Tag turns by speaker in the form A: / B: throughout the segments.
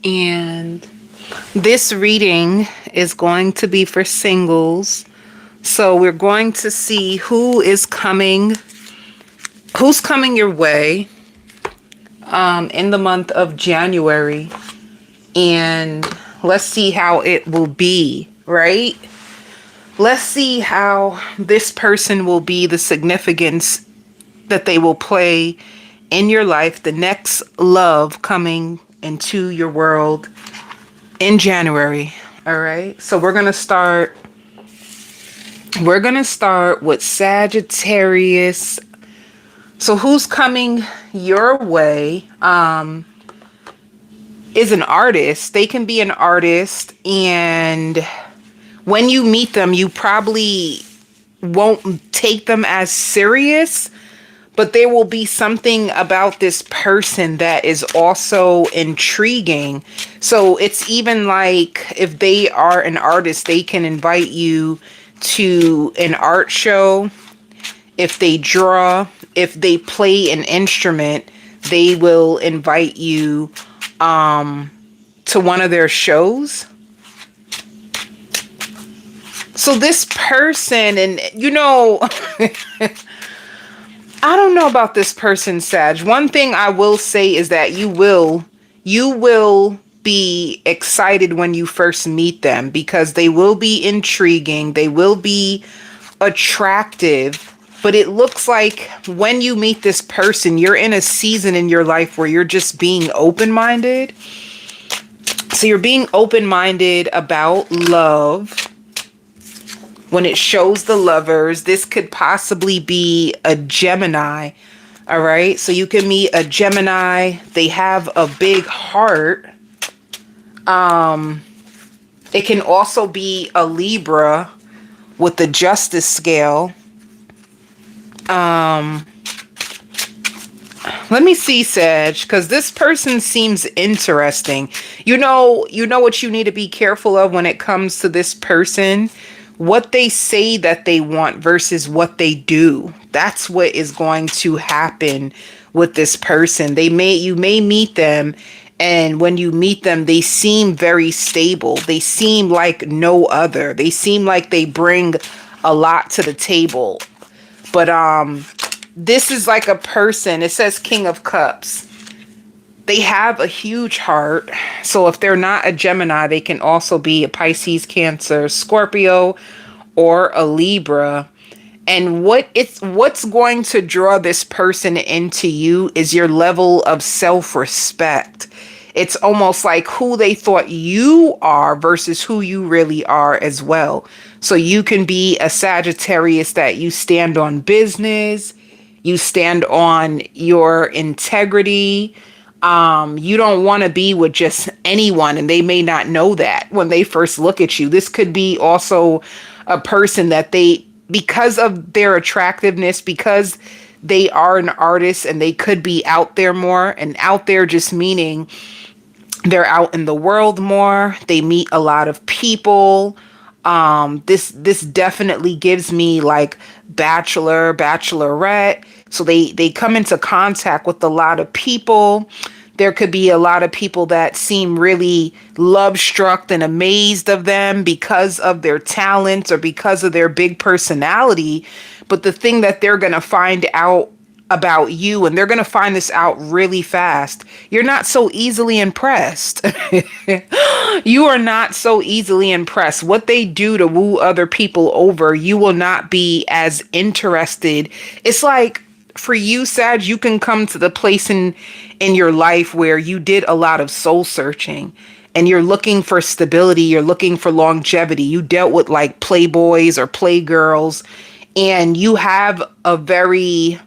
A: And this reading is going to be for singles. So we're going to see who's coming your way in the month of January. And let's see how it will be, right? Let's see how this person will be, the significance that they will play in your life, the next love coming into your world in January. All right. So we're going to start with Sagittarius. So who's coming your way is an artist. They can be an artist, and when you meet them, you probably won't take them as serious, but there will be something about this person that is also intriguing. So it's even like if they are an artist, they can invite you to an art show. If they draw, if they play an instrument, they will invite you to one of their shows. So this person, and I don't know about this person, Sag. One thing I will say is that you will be excited when you first meet them because they will be intriguing, they will be attractive, but it looks like when you meet this person, you're in a season in your life where you're just being open-minded. So you're being open-minded about love. When it shows the lovers, this could possibly be a Gemini. All right. So you can meet a Gemini. They have a big heart. It can also be a Libra with the justice scale. Let me see, Sag, because this person seems interesting. You know what you need to be careful of when it comes to this person? What they say that they want versus what they do. That's what is going to happen with this person. You may meet them, and when you meet them, they seem very stable. They seem like no other. They seem like they bring a lot to the table. But this is like a person. It says King of Cups. They have a huge heart. So if they're not a Gemini, they can also be a Pisces, Cancer, Scorpio, or a Libra. And what's going to draw this person into you is your level of self-respect. It's almost like who they thought you are versus who you really are as well. So you can be a Sagittarius that you stand on business, you stand on your integrity. You don't want to be with just anyone, and they may not know that when they first look at you. This could be also a person that because of their attractiveness, because they are an artist, and they could be out there more, and out there just meaning they're out in the world more. They meet a lot of people. This definitely gives me like bachelor, bachelorette. So they come into contact with a lot of people. There could be a lot of people that seem really love struck and amazed of them because of their talents or because of their big personality. But the thing that they're going to find out about you, and they're going to find this out really fast, you're not so easily impressed. You are not so easily impressed. What they do to woo other people over, you will not be as interested. It's like for you, Sag, you can come to the place in your life where you did a lot of soul searching and you're looking for stability, you're looking for longevity. You dealt with like playboys or playgirls, and you have a very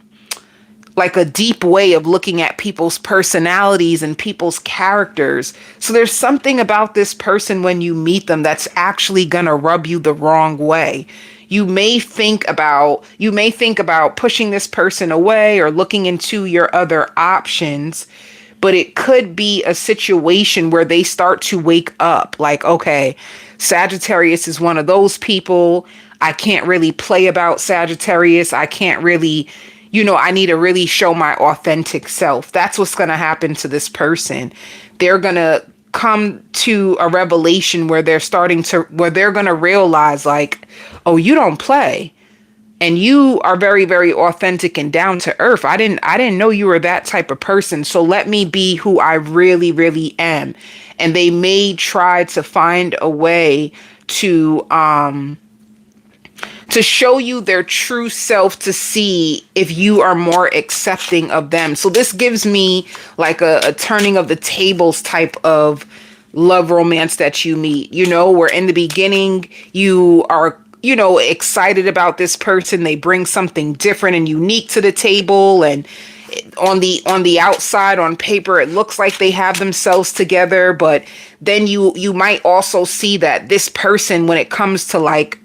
A: like a deep way of looking at people's personalities and people's characters. So there's something about this person when you meet them that's actually going to rub you the wrong way. You may think about pushing this person away or looking into your other options, but it could be a situation where they start to wake up like, okay, Sagittarius is one of those people. I can't really play about Sagittarius. I can't really, I need to really show my authentic self. That's what's going to happen to this person. They're going to come to a revelation where they're going to realize like, oh, you don't play. And you are very, very authentic and down to earth. I didn't know you were that type of person. So let me be who I really, really am. And they may try to find a way to show you their true self, to see if you are more accepting of them. So this gives me like a turning of the tables type of love romance that you meet, where in the beginning you are, excited about this person. They bring something different and unique to the table. And on the outside, on paper, it looks like they have themselves together. But then you might also see that this person, when it comes to like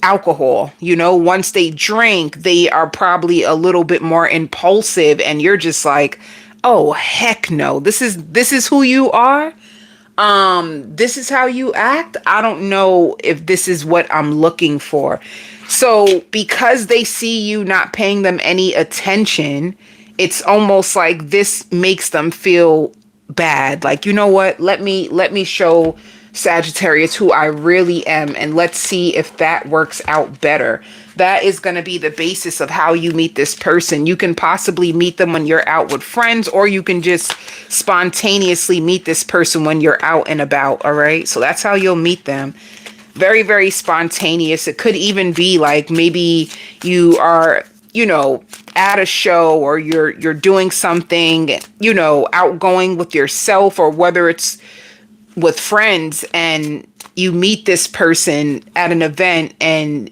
A: alcohol, once they drink, they are probably a little bit more impulsive, and you're just like, oh heck no, this is who you are. This is how you act. I don't know if this is what I'm looking for. So because they see you not paying them any attention, it's almost like this makes them feel bad. Like, you know what? Let me show Sagittarius who I really am, and let's see if that works out better. That is going to be the basis of how you meet this person. You can possibly meet them when you're out with friends, or you can just spontaneously meet this person when you're out and about. All right. So that's how you'll meet them. Very, very spontaneous. It could even be like maybe you are, at a show, or you're doing something, outgoing with yourself, or whether it's with friends, and you meet this person at an event and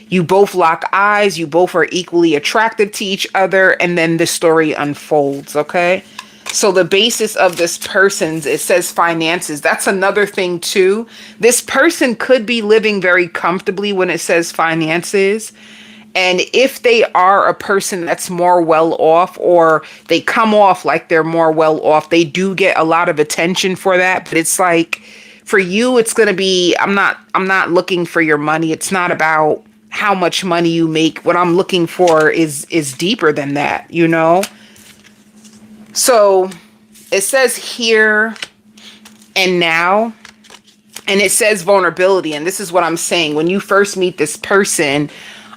A: you both lock eyes, you both are equally attracted to each other, and then the story unfolds, okay? So the basis of this person's, it says finances. That's another thing too. This person could be living very comfortably when it says finances. And if they are a person that's more well off, or they come off like they're more well off, they do get a lot of attention for that. But it's like, for you, it's going to be, I'm not looking for your money. It's not about how much money you make. What I'm looking for is deeper than that, So it says here and now, and it says vulnerability. And this is what I'm saying. When you first meet this person,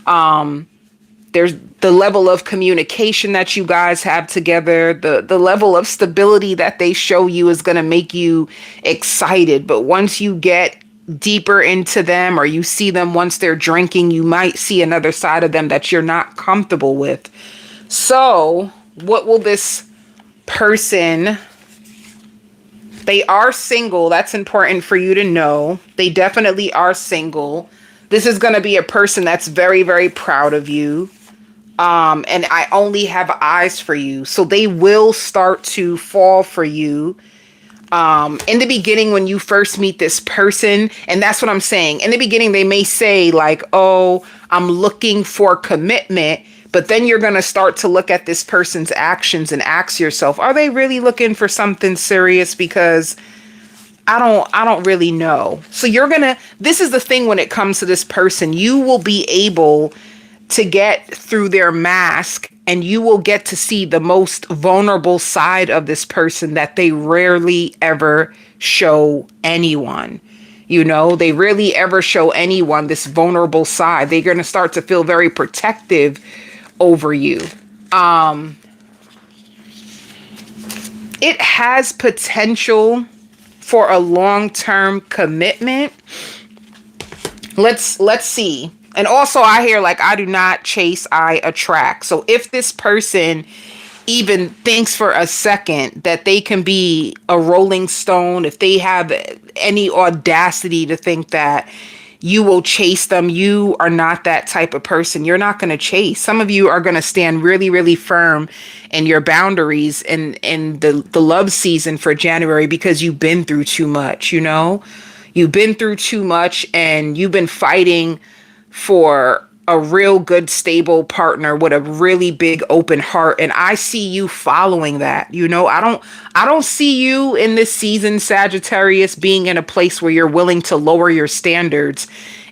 A: there's the level of communication that you guys have together, the level of stability that they show you is going to make you excited. But once you get deeper into them, or you see them once they're drinking, you might see another side of them that you're not comfortable with. So what will this person, they are single. That's important for you to know. They definitely are single. This is going to be a person that's very, very proud of you. And I only have eyes for you. So they will start to fall for you. In the beginning, when you first meet this person, and that's what I'm saying. In the beginning, they may say like, oh, I'm looking for commitment. But then you're going to start to look at this person's actions and ask yourself, are they really looking for something serious? Because I don't really know. So this is the thing when it comes to this person, you will be able to get through their mask, and you will get to see the most vulnerable side of this person that they rarely ever show anyone. They rarely ever show anyone this vulnerable side. They're going to start to feel very protective over you. It has potential for a long-term commitment. Let's see. And also I hear like, I do not chase, I attract. So if this person even thinks for a second that they can be a rolling stone, if they have any audacity to think that you will chase them, you are not that type of person. You're not going to chase. Some of you are going to stand really, really firm in your boundaries in the love season for January, because you've been through too much, You've been through too much, and you've been fighting for a real good, stable partner with a really big open heart. And I see you following that. I don't see you in this season, Sagittarius, being in a place where you're willing to lower your standards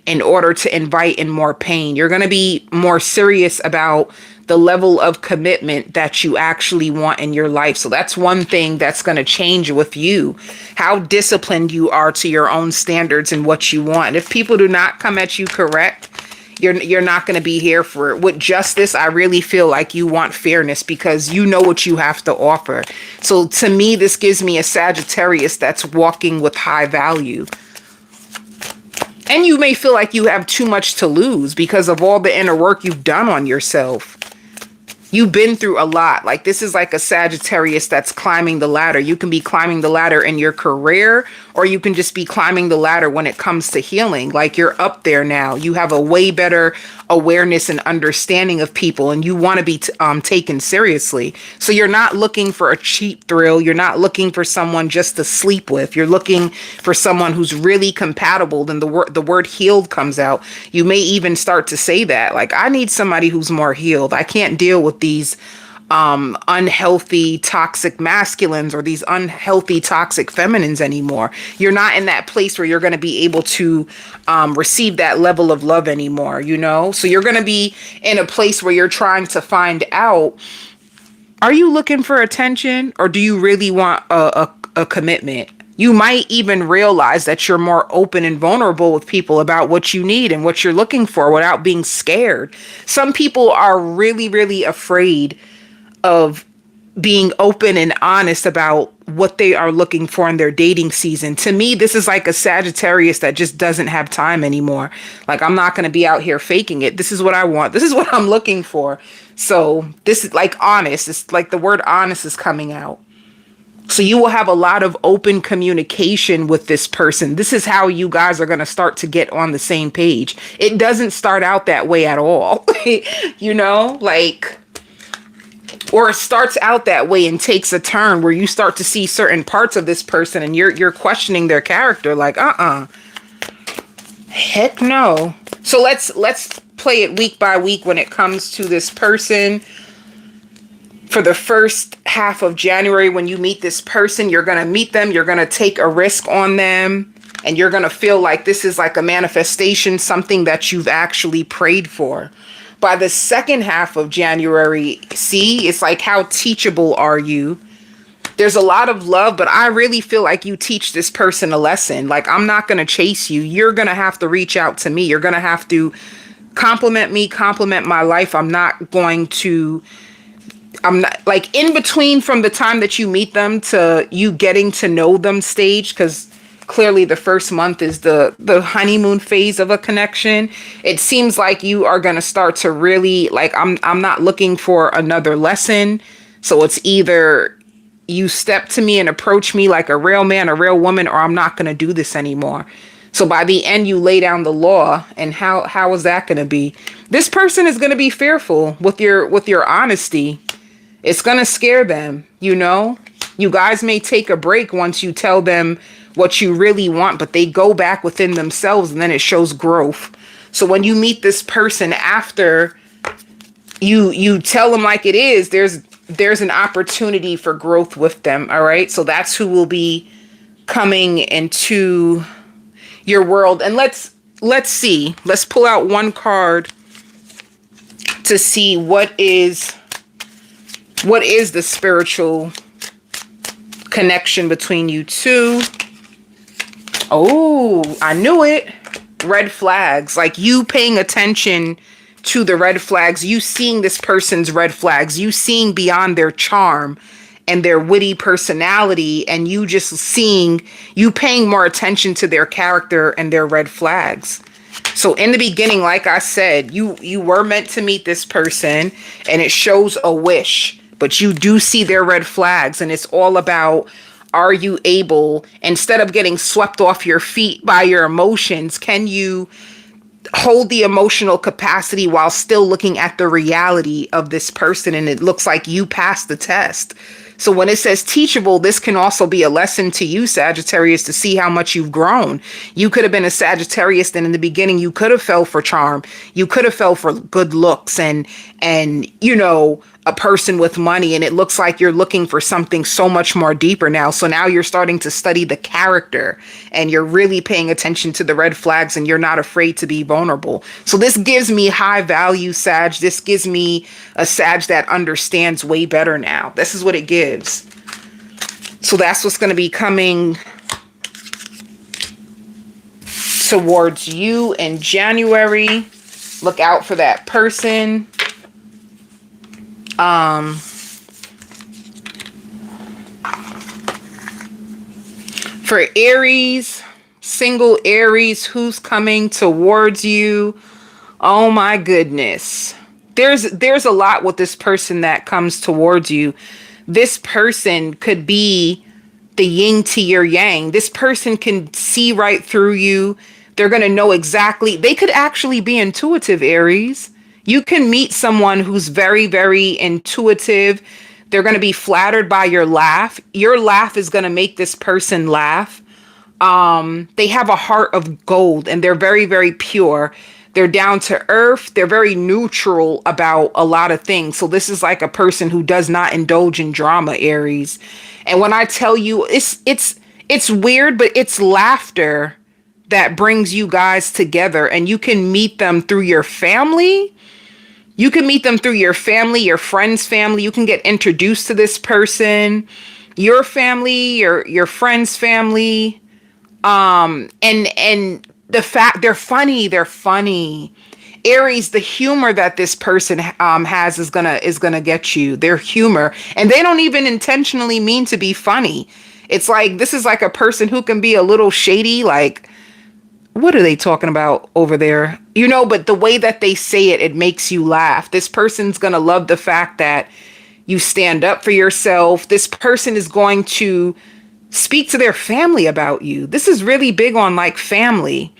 A: in order to invite in more pain. You're going to be more serious about the level of commitment that you actually want in your life. So that's one thing that's going to change with you, how disciplined you are to your own standards and what you want. If people do not come at you correct, you're not going to be here for it. With justice, I really feel like you want fairness because you know what you have to offer. So to me, this gives me a Sagittarius that's walking with high value. And you may feel like you have too much to lose because of all the inner work you've done on yourself. You've been through a lot. Like, this is like a Sagittarius that's climbing the ladder. You can be climbing the ladder in your career, or you can just be climbing the ladder when it comes to healing. Like, you're up there now. You have a way better awareness and understanding of people, and you want to be taken seriously. So you're not looking for a cheap thrill. You're not looking for someone just to sleep with. You're looking for someone who's really compatible. Then the word healed comes out. You may even start to say that, like, I need somebody who's more healed. I can't deal with these unhealthy toxic masculines or these unhealthy toxic feminines anymore. You're not in that place where you're going to be able to receive that level of love anymore, you know? So you're going to be in a place where you're trying to find out, are you looking for attention, or do you really want a commitment? You might even realize that you're more open and vulnerable with people about what you need and what you're looking for without being scared. Some people are really, really afraid of being open and honest about what they are looking for in their dating season. To me, this is like a Sagittarius that just doesn't have time anymore. Like, I'm not going to be out here faking it. This is what I want. This is what I'm looking for. So this is like honest. It's like the word honest is coming out. So you will have a lot of open communication with this person. This is how you guys are going to start to get on the same page. It doesn't start out that way at all. You know, like, or it starts out that way and takes a turn where you start to see certain parts of this person and you're questioning their character, like, heck no. So let's play it week by week when it comes to this person. For the first half of January, when you meet this person, you're going to meet them, you're going to take a risk on them, and you're going to feel like this is like a manifestation, something that you've actually prayed for. By the second half of January, see, it's like, how teachable are you? There's a lot of love, but I really feel like you teach this person a lesson. Like, I'm not going to chase you. You're going to have to reach out to me. You're going to have to compliment me, compliment my life. I'm not like, in between from the time that you meet them to you getting to know them stage, because clearly the first month is the honeymoon phase of a connection. It seems like you are going to start to really, like, I'm not looking for another lesson. So it's either you step to me and approach me like a real man, a real woman, or I'm not going to do this anymore. So by the end, you lay down the law. And how is that going to be? This person is going to be fearful with your honesty. It's going to scare them, you know? You guys may take a break once you tell them what you really want, but they go back within themselves and then it shows growth. So when you meet this person after you tell them like it is, there's an opportunity for growth with them, all right? So that's who will be coming into your world. And let's see. Let's pull out one card to see what is the spiritual connection between you two. Oh, I knew it. Red flags. Like, you paying attention to the red flags, you seeing this person's red flags, you seeing beyond their charm and their witty personality, and you paying more attention to their character and their red flags. So in the beginning, like I said, you were meant to meet this person, and it shows a wish, but you do see their red flags, and it's all about, are you able, instead of getting swept off your feet by your emotions, can you hold the emotional capacity while still looking at the reality of this person? And it looks like you passed the test. So when it says teachable, this can also be a lesson to you, Sagittarius, to see how much you've grown. You could have been a Sagittarius, and in the beginning, you could have fell for charm. You could have fell for good looks and a person with money, and it looks like you're looking for something so much more deeper now. So now you're starting to study the character, and you're really paying attention to the red flags, and you're not afraid to be vulnerable. So this gives me high value Sag. This gives me a Sag that understands way better now. This is what it gives. So that's what's going to be coming towards you in January. Look out for that person. For Aries, single Aries, who's coming towards you? Oh my goodness. There's a lot with this person that comes towards you. This person could be the yin to your yang. This person can see right through you. They're going to know exactly. They could actually be intuitive, Aries. You can meet someone who's very, very intuitive. They're going to be flattered by your laugh. Your laugh is going to make this person laugh. They have a heart of gold, and they're very, very pure. They're down to earth. They're very neutral about a lot of things. So this is like a person who does not indulge in drama, Aries. And when I tell you, it's weird, but it's laughter that brings you guys together, and you can meet them through your family. You can meet them through your family, your friend's family. You can get introduced to this person, your family, your friend's family. And the fact they're funny. Aries, the humor that this person has is gonna get you. Their humor, and they don't even intentionally mean to be funny. It's like, this is like a person who can be a little shady, like, what are they talking about over there? You know, but the way that they say it, it makes you laugh. This person's going to love the fact that you stand up for yourself. This person is going to speak to their family about you. This is really big on like family.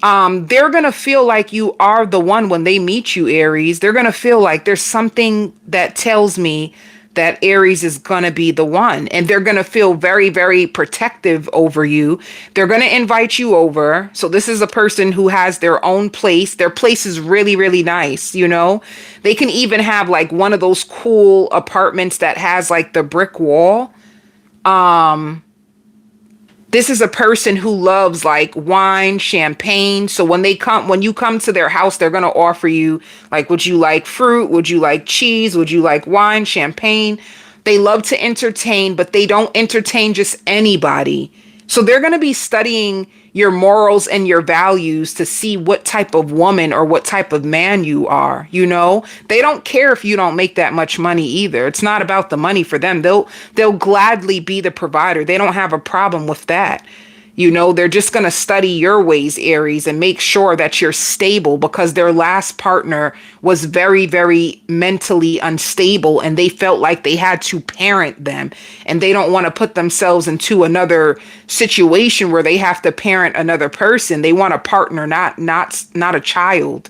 A: They're going to feel like you are the one when they meet you, Aries. They're going to feel like there's something that tells me that Aries is going to be the one, and they're going to feel very, very protective over you. They're going to invite you over. So this is a person who has their own place. Their place is really, really nice. You know, they can even have like one of those cool apartments that has like the brick wall. This is a person who loves like wine, champagne. So when you come to their house, they're going to offer you like, would you like fruit? Would you like cheese? Would you like wine, champagne? They love to entertain, but they don't entertain just anybody. So they're going to be studying your morals and your values to see what type of woman or what type of man you are. You know, they don't care if you don't make that much money either. It's not about the money for them. They'll gladly be the provider. They don't have a problem with that. You know, they're just going to study your ways, Aries, and make sure that you're stable, because their last partner was very, very mentally unstable, and they felt like they had to parent them, and they don't want to put themselves into another situation where they have to parent another person. They want a partner, not a child.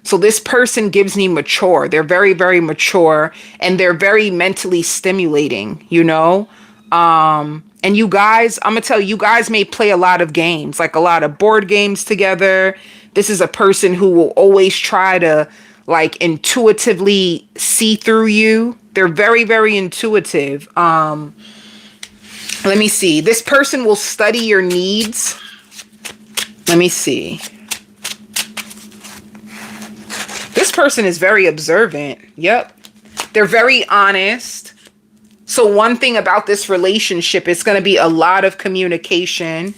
A: So this person gives me mature. They're very, very mature, and they're very mentally stimulating, you know? And you guys, I'm gonna tell you, you guys may play a lot of games, like a lot of board games together. This is a person who will always try to like intuitively see through you. They're very, very intuitive. Let me see. This person will study your needs. Let me see. This person is very observant. Yep. They're very honest. So one thing about this relationship is going to be a lot of communication.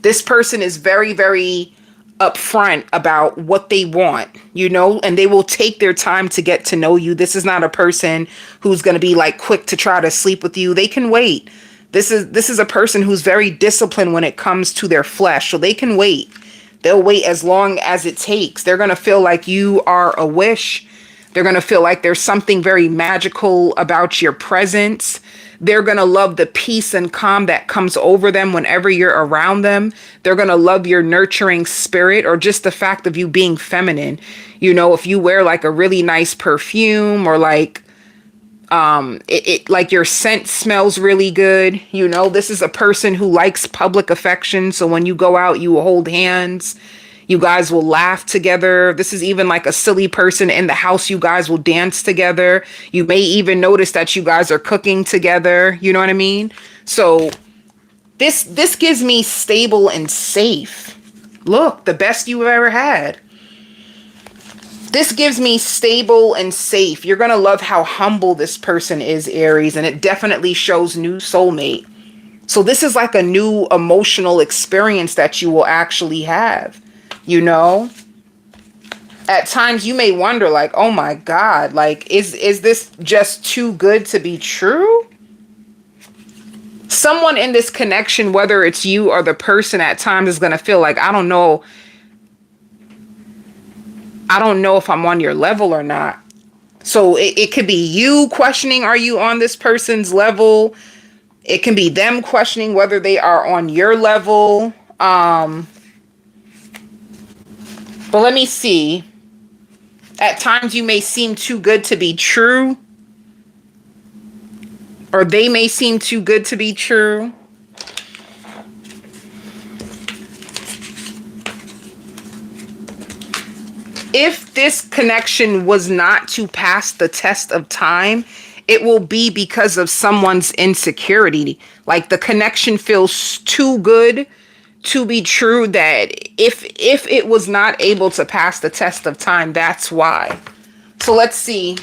A: This person is very, very upfront about what they want, you know, and they will take their time to get to know you. This is not a person who's going to be like quick to try to sleep with you. They can wait. This is a person who's very disciplined when it comes to their flesh. So they can wait. They'll wait as long as it takes. They're going to feel like you are a wish. They're going to feel like there's something very magical about your presence. They're going to love the peace and calm that comes over them whenever you're around them. They're going to love your nurturing spirit, or just the fact of you being feminine. You know, if you wear like a really nice perfume, or like like your scent smells really good. You know, this is a person who likes public affection. So when you go out, you hold hands. You guys will laugh together. This is even like a silly person in the house. You guys will dance together. You may even notice that you guys are cooking together. You know what I mean? So this gives me stable and safe. Look, the best you've ever had. This gives me stable and safe. You're going to love how humble this person is, Aries, and it definitely shows new soulmate. So this is like a new emotional experience that you will actually have, you know? At times you may wonder like, oh my God, like, is this just too good to be true? Someone in this connection, whether it's you or the person at times, is going to feel like, I don't know if I'm on your level or not. So it could be you questioning, are you on this person's level? It can be them questioning whether they are on your level. But let me see. At times you may seem too good to be true. Or they may seem too good to be true. If this connection was not to pass the test of time, it will be because of someone's insecurity. Like the connection feels too good to be true, that if it was not able to pass the test of time, that's why. So let's see.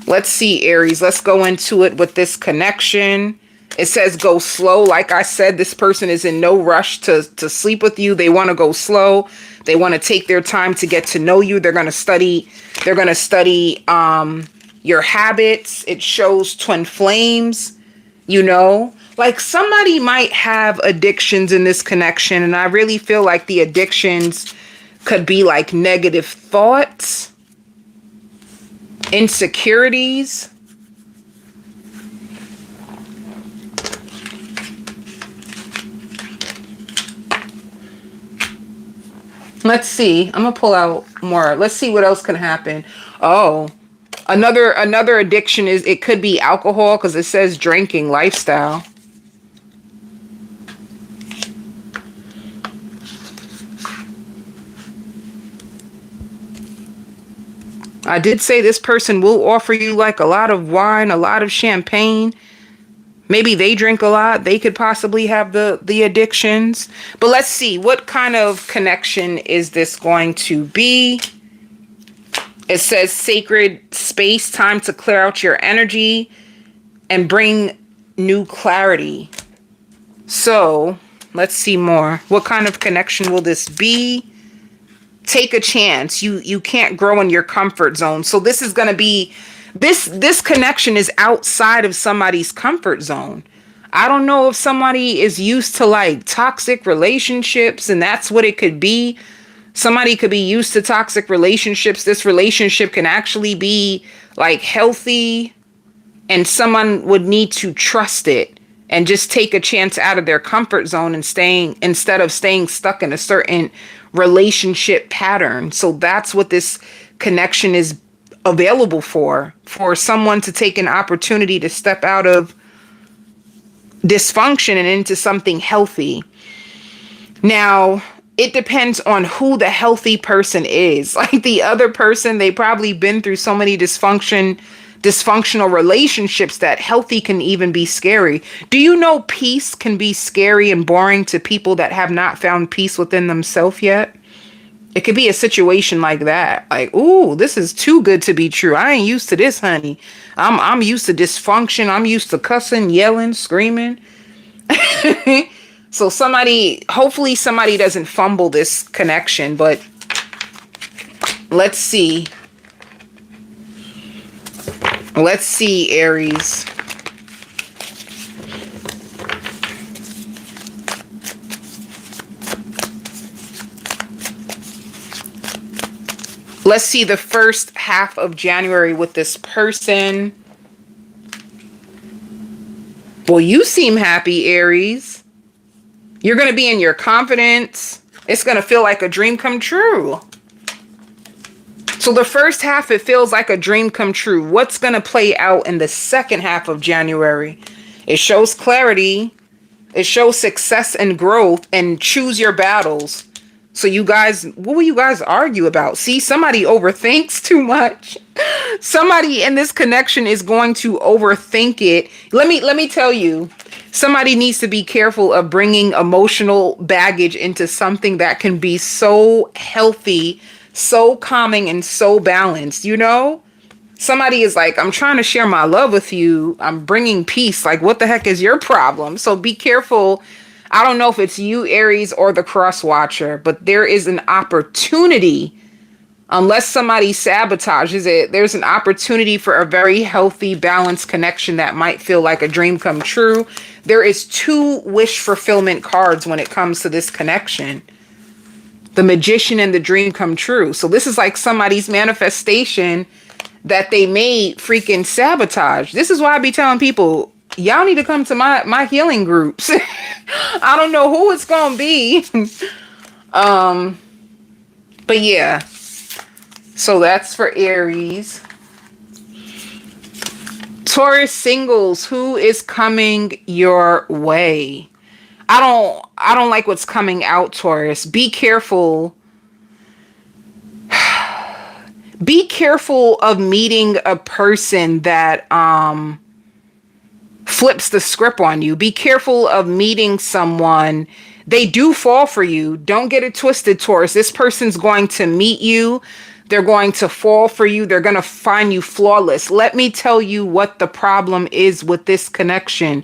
A: Let's see, Aries. Let's go into it with this connection. It says go slow. Like I said, this person is in no rush to sleep with you. They want to go slow. They want to take their time to get to know you. They're going to study. They're going to study your habits. It shows twin flames, you know. Like somebody might have addictions in this connection. And I really feel like the addictions could be like negative thoughts, insecurities. Let's see. I'm gonna pull out more. Let's see what else can happen. Oh, another addiction is, it could be alcohol, because it says drinking lifestyle. I did say this person will offer you like a lot of wine, a lot of champagne. Maybe they drink a lot. They could possibly have the addictions. But let's see. What kind of connection is this going to be? It says sacred space, time to clear out your energy and bring new clarity. So let's see more. What kind of connection will this be? Take a chance. You can't grow in your comfort zone. So this is going to be, this connection is outside of somebody's comfort zone. I don't know if somebody is used to like toxic relationships, and that's what it could be. Somebody could be used to toxic relationships. This relationship can actually be like healthy, and someone would need to trust it and just take a chance out of their comfort zone and instead of staying stuck in a certain relationship pattern. So that's what this connection is available for someone to take an opportunity to step out of dysfunction and into something healthy. Now, it depends on who the healthy person is. Like the other person, they probably been through so many dysfunctional relationships that healthy can even be scary. Do you know peace can be scary and boring to people that have not found peace within themselves yet? It could be a situation like that. Like, ooh, this is too good to be true. I ain't used to this, honey. I'm used to dysfunction. I'm used to cussing, yelling, screaming. So hopefully somebody doesn't fumble this connection, but let's see. Let's see, Aries. Let's see the first half of January with this person. Well, you seem happy, Aries. You're going to be in your confidence. It's going to feel like a dream come true. So the first half, it feels like a dream come true. What's going to play out in the second half of January? It shows clarity. It shows success and growth, and choose your battles. So you guys, what will you guys argue about? See, somebody overthinks too much. Somebody in this connection is going to overthink it. Let me tell you, somebody needs to be careful of bringing emotional baggage into something that can be so healthy, so calming, and so balanced, you know? Somebody is like, I'm trying to share my love with you. I'm bringing peace. Like, what the heck is your problem? So be careful. I don't know if it's you, Aries, or the cross watcher, but there is an opportunity, unless somebody sabotages it, there's an opportunity for a very healthy, balanced connection that might feel like a dream come true. There is two wish fulfillment cards when it comes to this connection. The Magician and the Dream Come True. So this is like somebody's manifestation that they may freaking sabotage. This is why I be telling people, y'all need to come to my healing groups. I don't know who it's gonna be. But yeah. So that's for Aries. Taurus singles, who is coming your way? I don't like what's coming out, Taurus. Be careful. Be careful of meeting a person that flips the script on you. Be careful of meeting someone. They do fall for you. Don't get it twisted, Taurus. This person's going to meet you. They're going to fall for you. They're going to find you flawless. Let me tell you what the problem is with this connection.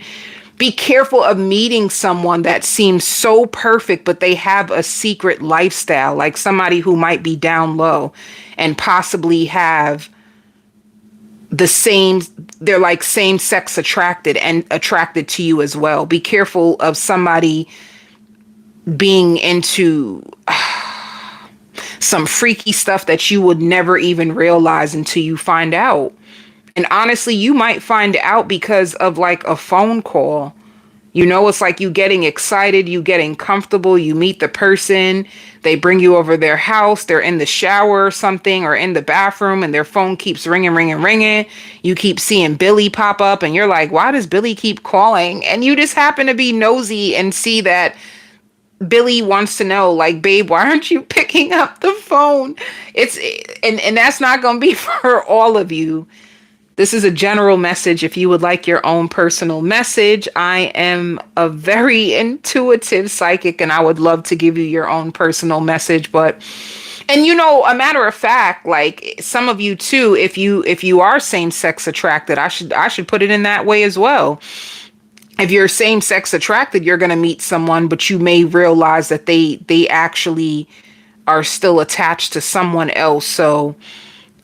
A: Be careful of meeting someone that seems so perfect, but they have a secret lifestyle, like somebody who might be down low and possibly have they're like same sex attracted and attracted to you as well. Be careful of somebody being into some freaky stuff that you would never even realize until you find out. And honestly, you might find out because of like a phone call. You know, it's like you getting excited, you getting comfortable, you meet the person, they bring you over their house, they're in the shower or something, or in the bathroom, and their phone keeps ringing, ringing, ringing. You keep seeing Billy pop up, and you're like, why does Billy keep calling? And you just happen to be nosy and see that Billy wants to know, like, babe, why aren't you picking up the phone? And that's not going to be for all of you. This is a general message. If you would like your own personal message, I am a very intuitive psychic and I would love to give you your own personal message. And you know, a matter of fact, like some of you too, if you are same sex attracted, I should put it in that way as well. If you're same sex attracted, you're going to meet someone, but you may realize that they actually are still attached to someone else. So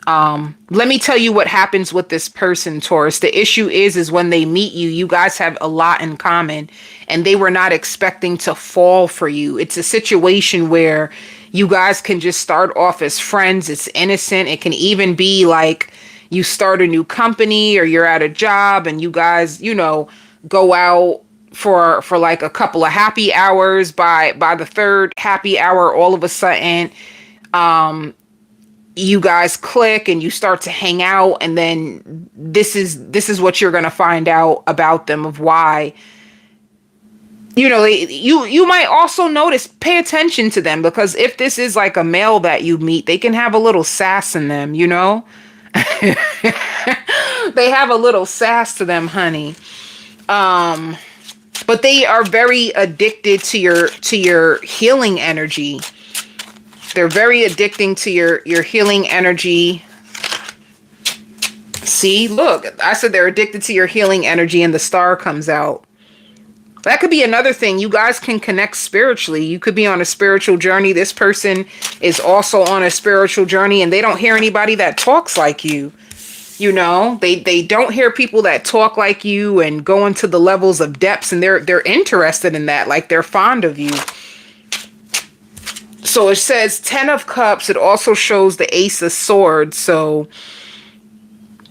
A: let me tell you what happens with this person, Taurus. The issue is when they meet you, you guys have a lot in common and they were not expecting to fall for you. It's a situation where you guys can just start off as friends. It's innocent. It can even be like you start a new company or you're at a job and you guys, you know, go out for like a couple of happy hours. By the third happy hour, all of a sudden, you guys click and you start to hang out, and then this is what you're going to find out about them, of why, you know, you might also notice, pay attention to them, because if this is like a male that you meet, they can have a little sass in them, you know. They have a little sass to them, honey. But they are very addicted to your healing energy. They're very addicting to your healing energy. See, look, I said they're addicted to your healing energy and the star comes out. That could be another thing. You guys can connect spiritually. You could be on a spiritual journey. This person is also on a spiritual journey and they don't hear anybody that talks like you. You know, they don't hear people that talk like you and go into the levels of depths, and they're interested in that. Like, they're fond of you. So it says 10 of Cups. It also shows the Ace of Swords. So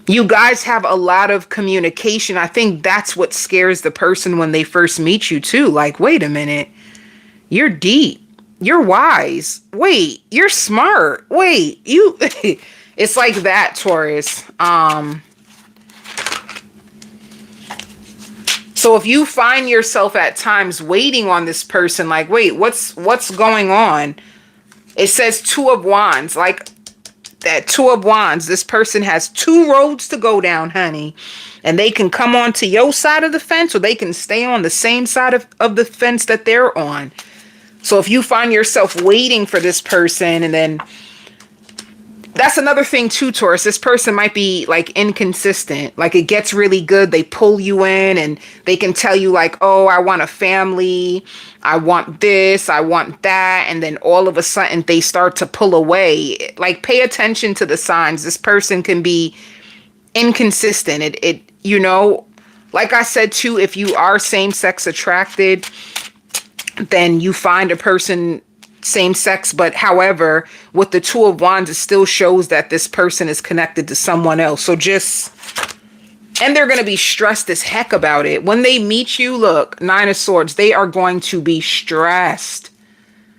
A: you guys have a lot of communication. I think that's what scares the person when they first meet you too. Like, wait a minute, you're deep. You're wise. Wait, you're smart. Wait, you... It's like that, Taurus. So if you find yourself at times waiting on this person, like, wait, what's going on? It says Two of Wands. Like that Two of Wands, this person has two roads to go down, honey. And they can come on to your side of the fence, or they can stay on the same side of the fence that they're on. So if you find yourself waiting for this person, and then that's another thing too, Taurus. This person might be like inconsistent. Like it gets really good. They pull you in and they can tell you like, oh, I want a family. I want this. I want that. And then all of a sudden they start to pull away. Like pay attention to the signs. This person can be inconsistent. Like I said too, if you are same sex attracted, then you find a person same sex, but however, with the Two of Wands, it still shows that this person is connected to someone else. So and they're going to be stressed as heck about it. When they meet you, look, Nine of Swords, they are going to be stressed.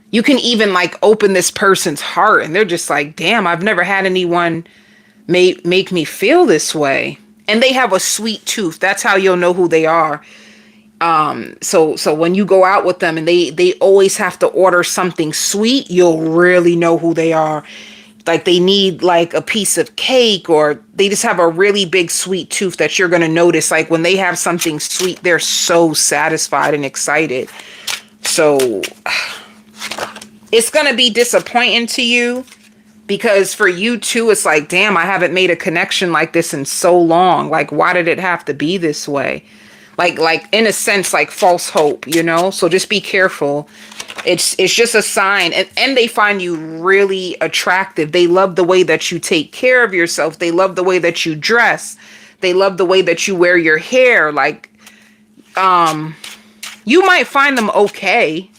A: You can even like open this person's heart and they're just like, damn, I've never had anyone make me feel this way. And they have a sweet tooth. That's how you'll know who they are. So when you go out with them and they always have to order something sweet, you'll really know who they are. Like they need like a piece of cake, or they just have a really big sweet tooth that you're going to notice. Like when they have something sweet, they're so satisfied and excited. So it's going to be disappointing to you, because for you too, it's like, damn, I haven't made a connection like this in so long. Like, why did it have to be this way? Like in a sense, like false hope, so just be careful. It's just a sign. And they find you really attractive. They love the way that you take care of yourself. They love the way that you dress. They love the way that you wear your hair. Like, you might find them okay.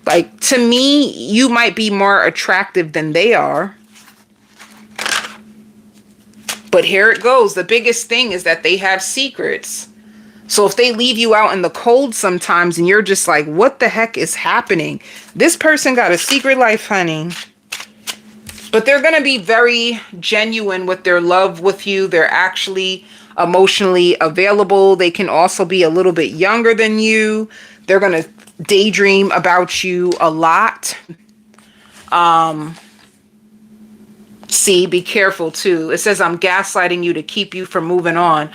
A: Like, to me, you might be more attractive than they are. But here it goes. The biggest thing is that they have secrets. So if they leave you out in the cold sometimes and you're just like, what the heck is happening? This person got a secret life, honey. But they're going to be very genuine with their love with you. They're actually emotionally available. They can also be a little bit younger than you. They're going to daydream about you a lot. See, be careful too. It says, I'm gaslighting you to keep you from moving on.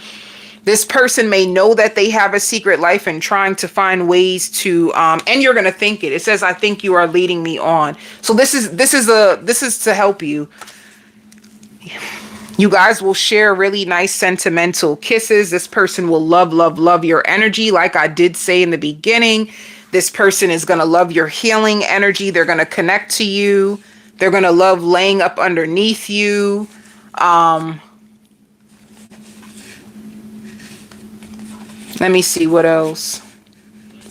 A: This person may know that they have a secret life and trying to find ways to, and you're going to think it. It says, I think you are leading me on. So this is to help you. You guys will share really nice sentimental kisses. This person will love, love, love your energy. Like I did say in the beginning, this person is going to love your healing energy. They're going to connect to you. They're going to love laying up underneath you. Let me see what else.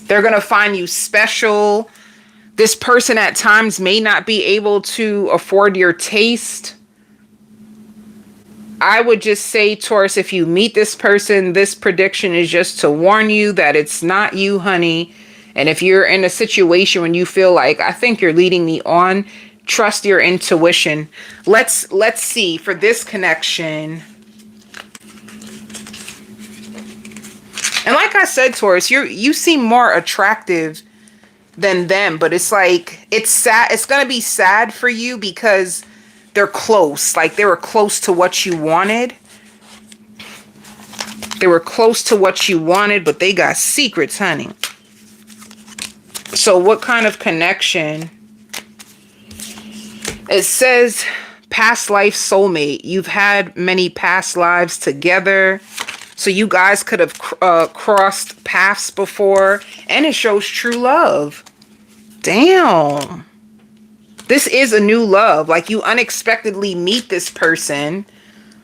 A: They're going to find you special. This person at times may not be able to afford your taste. I would just say, Taurus, if you meet this person, this prediction is just to warn you that it's not you, honey. And if you're in a situation when you feel like, I think you're leading me on, trust your intuition. Let's see for this connection. And like I said, Taurus, you seem more attractive than them, but it's like, it's sad. It's going to be sad for you because they're close. Like they were close to what you wanted. They were close to what you wanted, but they got secrets, honey. So what kind of connection? It says past life soulmate. You've had many past lives together. So you guys could have crossed paths before. And it shows true love. Damn. This is a new love. Like you unexpectedly meet this person,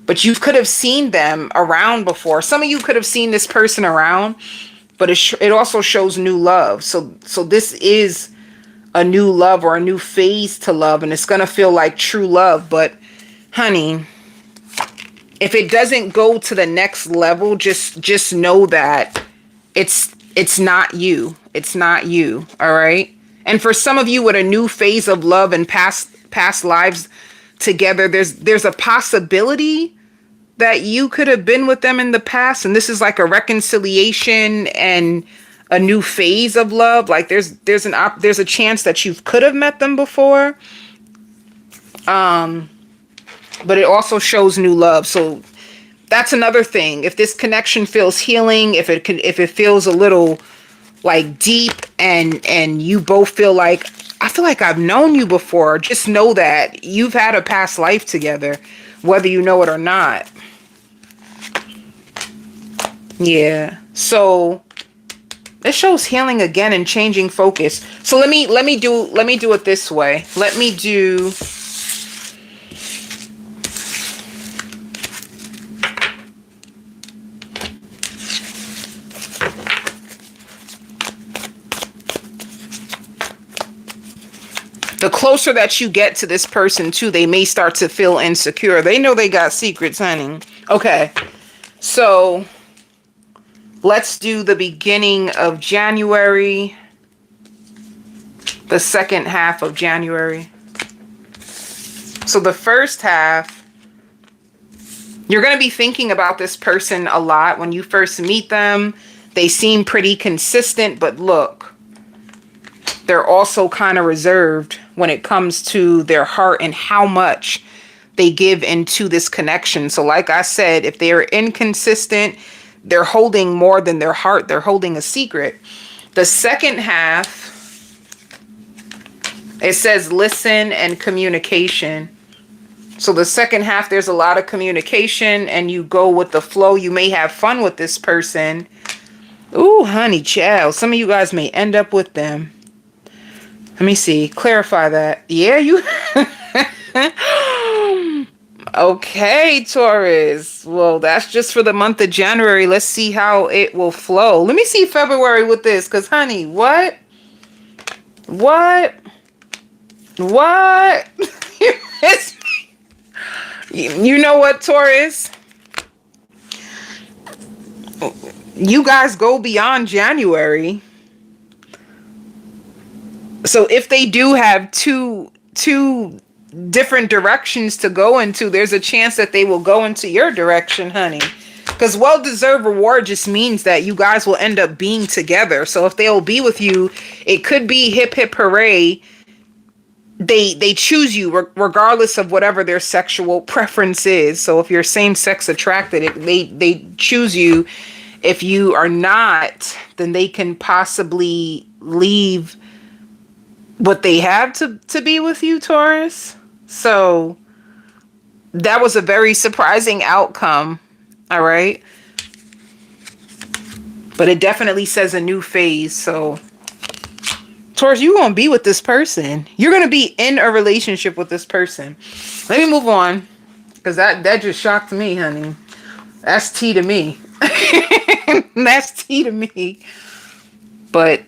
A: but you could have seen them around before. Some of you could have seen this person around, but it also shows new love. So this is a new love or a new phase to love, and it's going to feel like true love. But honey, if it doesn't go to the next level, just know that it's not you. It's not you. All right. And for some of you with a new phase of love and past lives together, there's a possibility that you could have been with them in the past. And this is like a reconciliation and a new phase of love. Like there's a chance that you could have met them before. But it also shows new love. So that's another thing. If this connection feels healing, if it feels a little like deep, and you both feel like, I feel like I've known you before, just know that you've had a past life together, whether you know it or not. Yeah. So it shows healing again and changing focus. So let me do it this way. Let me do the closer that you get to this person too, they may start to feel insecure. They know they got secrets, honey. Okay. So let's do the beginning of January, the second half of January. So the first half, you're going to be thinking about this person a lot. When you first meet them, they seem pretty consistent, but look, they're also kind of reserved when it comes to their heart and how much they give into this connection. So like I said, if they're inconsistent, they're holding more than their heart. They're holding a secret. The second half, it says listen and communication. So the second half, there's a lot of communication and you go with the flow. You may have fun with this person. Ooh, honey child. Some of you guys may end up with them. Let me see. Clarify that. Yeah, you... Okay, Taurus. Well, that's just for the month of January. Let's see how it will flow. Let me see February with this. Because, honey, what? What? What? You know what, Taurus? You guys go beyond January. So if they do have two different directions to go into, there's a chance that they will go into your direction, honey. Because well-deserved reward just means that you guys will end up being together. So if they'll be with you, it could be hip hip hooray. They choose you regardless of whatever their sexual preference is. So if you're same-sex attracted, they choose you. If you are not, then they can possibly leave what they have to be with you, Taurus. So that was a very surprising outcome. All right. But it definitely says a new phase. So Taurus, you're going to be with this person. You're going to be in a relationship with this person. Let me move on. Because that just shocked me, honey. That's tea to me. That's tea to me. But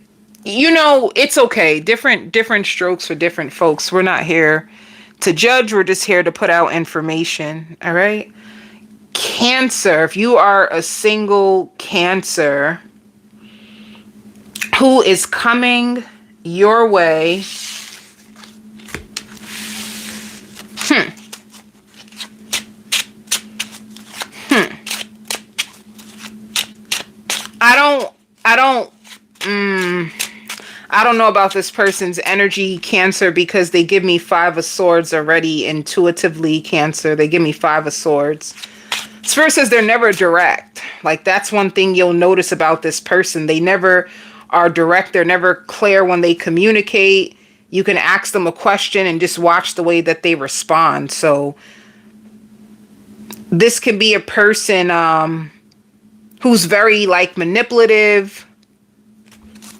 A: you know, it's okay. Different strokes for different folks. We're not here to judge. We're just here to put out information. All right. Cancer. If you are a single Cancer who is coming your way, I don't know about this person's energy, Cancer, because they give me 5 of Swords already intuitively, Cancer. They give me 5 of Swords. Spirit says they're never direct. Like, that's one thing you'll notice about this person. They never are direct. They're never clear when they communicate. You can ask them a question and just watch the way that they respond. So this can be a person who's very, like, manipulative.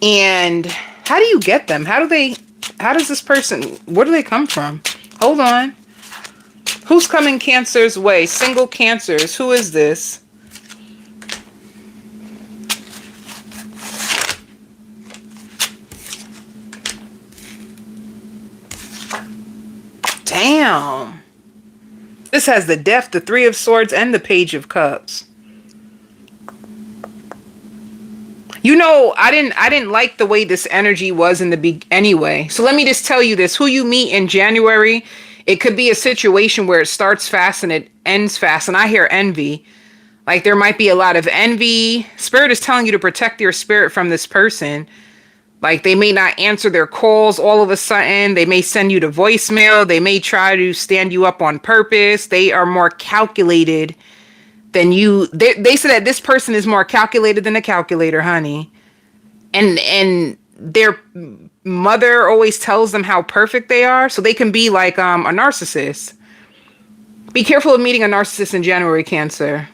A: And how do you get them? How does this person, where do they come from? Hold on. Who's coming Cancer's way? Single Cancers. Who is this? Damn. This has the Death, the 3 of Swords, and the Page of Cups. You know, I didn't like the way this energy was in the anyway. So let me just tell you this. Who you meet in January, it could be a situation where it starts fast and it ends fast. And I hear envy. Like there might be a lot of envy. Spirit is telling you to protect your spirit from this person. Like they may not answer their calls all of a sudden. They may send you to voicemail. They may try to stand you up on purpose. They are more calculated than you. They say that this person is more calculated than a calculator, honey. And their mother always tells them how perfect they are. So they can be like a narcissist. Be careful of meeting a narcissist in January, Cancer.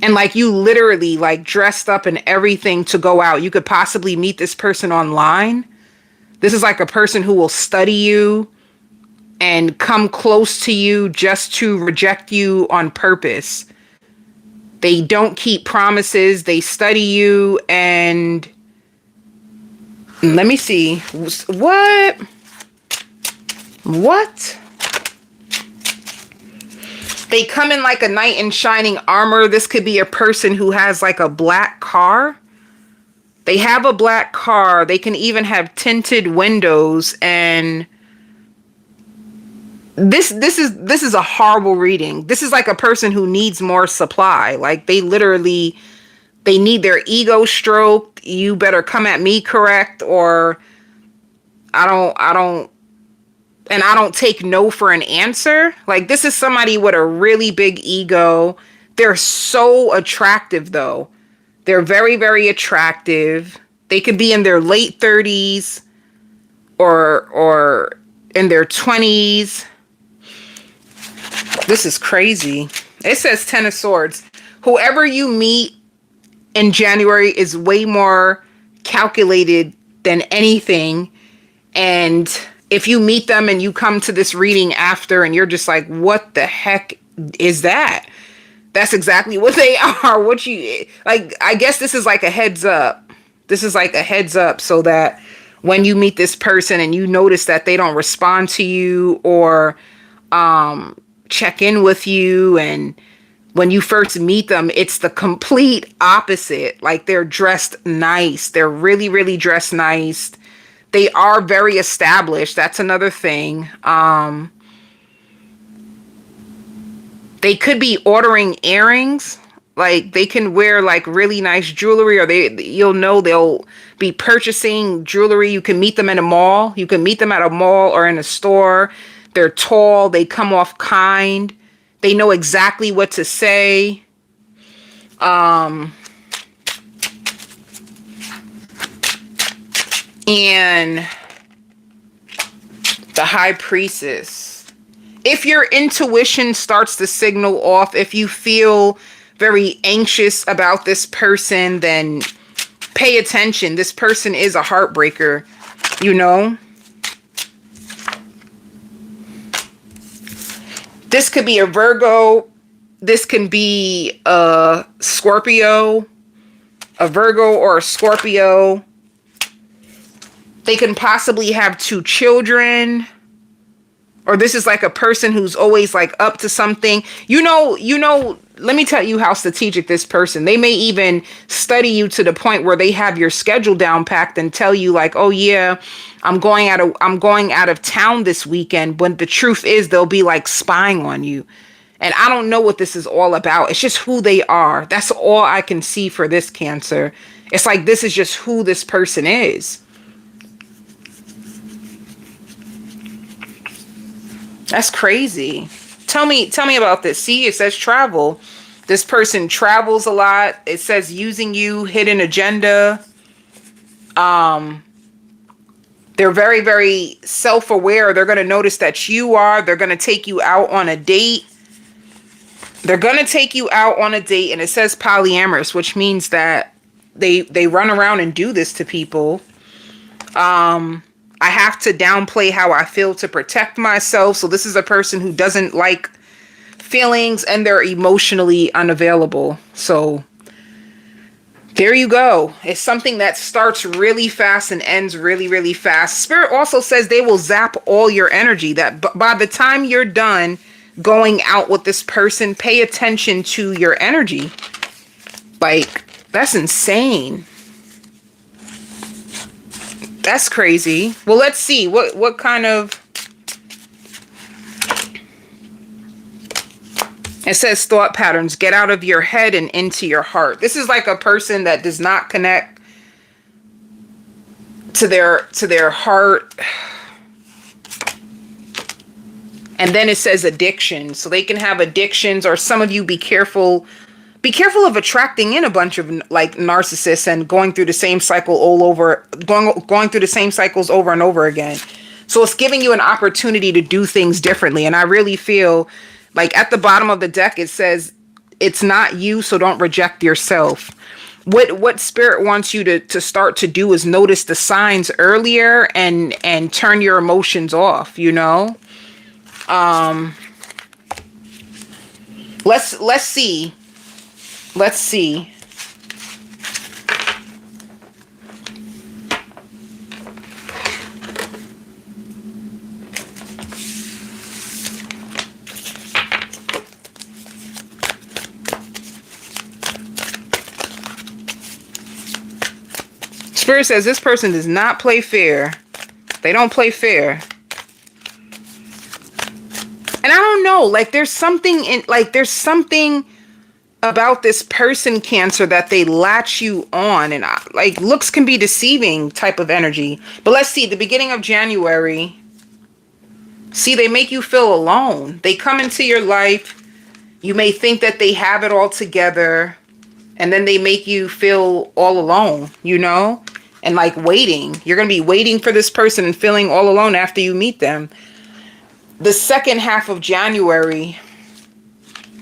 A: And like you literally like dressed up and everything to go out. You could possibly meet this person online. This is like a person who will study you and come close to you just to reject you on purpose. They don't keep promises. They study you and let me see. What? They come in like a knight in shining armor. This could be a person who has like a black car. They have a black car. They can even have tinted windows. And this is a horrible reading. This is like a person who needs more supply. Like they need their ego stroked. You better come at me correct, or I don't take no for an answer. Like this is somebody with a really big ego. They're so attractive though. They're very, very attractive. They could be in their late 30s or in their 20s. This is crazy. It says 10 of Swords. Whoever you meet in January is way more calculated than anything. And if you meet them and you come to this reading after and you're just like, what the heck is that? That's exactly what they are. What you like, I guess this is like a heads up. This is like a heads up so that when you meet this person and you notice that they don't respond to you or check in with you, and when you first meet them, it's the complete opposite. Like they're dressed nice. They're really, really dressed nice. They are very established. That's another thing. They could be ordering earrings. Like they can wear like really nice jewelry, or you'll know they'll be purchasing jewelry. You can meet them in a mall. You can meet them at a mall or in a store. They're tall. They come off kind. They know exactly what to say. And the High Priestess. If your intuition starts to signal off, if you feel very anxious about this person, then pay attention. This person is a heartbreaker, you know? This could be a Virgo. This can be a Scorpio, a Virgo or a Scorpio. They can possibly have 2 children. Or this is like a person who's always like up to something. You know, let me tell you how strategic this person. They may even study you to the point where they have your schedule down packed and tell you like, oh yeah, I'm going out of town this weekend. But the truth is they'll be like spying on you. And I don't know what this is all about. It's just who they are. That's all I can see for this Cancer. It's like this is just who this person is. That's crazy. Tell me about this. See, it says travel. This person travels a lot. It says using you, hidden agenda. They're very, very self-aware. They're going to notice that you are. They're going to take you out on a date. They're going to take you out on a date. And it says polyamorous, which means that they run around and do this to people. I have to downplay how I feel to protect myself. So this is a person who doesn't like feelings and they're emotionally unavailable. So there you go. It's something that starts really fast and ends really, really fast. Spirit also says they will zap all your energy. That by the time you're done going out with this person, pay attention to your energy. Like, that's insane. That's crazy. Well, let's see. What kind of... It says thought patterns, get out of your head and into your heart. This is like a person that does not connect to their heart. And then it says addiction. So they can have addictions, or some of you be careful of attracting in a bunch of like narcissists and going through the same cycle going through the same cycles over and over again. So it's giving you an opportunity to do things differently. And I really feel like at the bottom of the deck, it says, it's not you, so don't reject yourself. What spirit wants you to start to do is notice the signs earlier and turn your emotions off, you know? Let's see. Let's see. Spirit says this person does not play fair. They don't play fair. And I don't know, like there's something about this person, Cancer, that they latch you on, and like looks can be deceiving type of energy. But let's see, the beginning of January, see, they make you feel alone. They come into your life. You may think that they have it all together, and then they make you feel all alone, you know, and like waiting. You're going to be waiting for this person and feeling all alone after you meet them. The second half of January,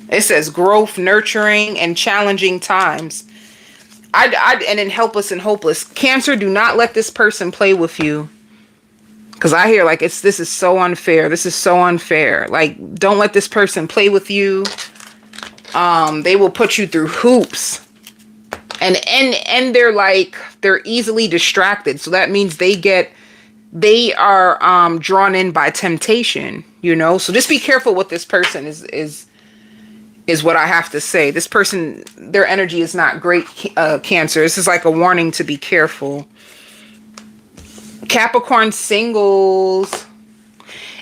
A: it says growth, nurturing, and challenging times. And then helpless and hopeless. Cancer, do not let this person play with you. Because I hear like this is so unfair. This is so unfair. Like, don't let this person play with you. They will put you through hoops. And they're easily distracted. So that means they are drawn in by temptation, you know? So just be careful with this person is what I have to say. This person, their energy is not great, Cancer. This is like a warning to be careful. Capricorn singles.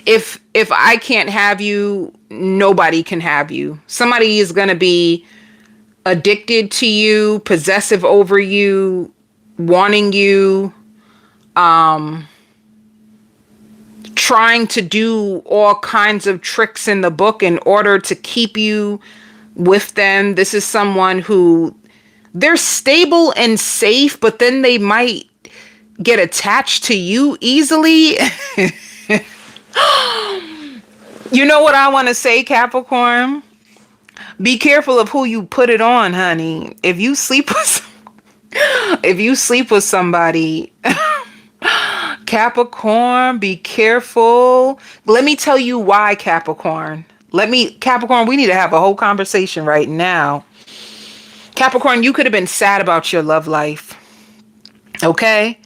A: If I can't have you, nobody can have you. Somebody is going to be addicted to you, possessive over you, wanting you, trying to do all kinds of tricks in the book in order to keep you with them. This is someone who they're stable and safe, but then they might get attached to you easily. You know what I want to say, Capricorn? Be careful of who you put it on, honey. If you sleep with somebody, Capricorn, be careful. Let me tell you why, Capricorn. Capricorn, we need to have a whole conversation right now. Capricorn, you could have been sad about your love life. Okay?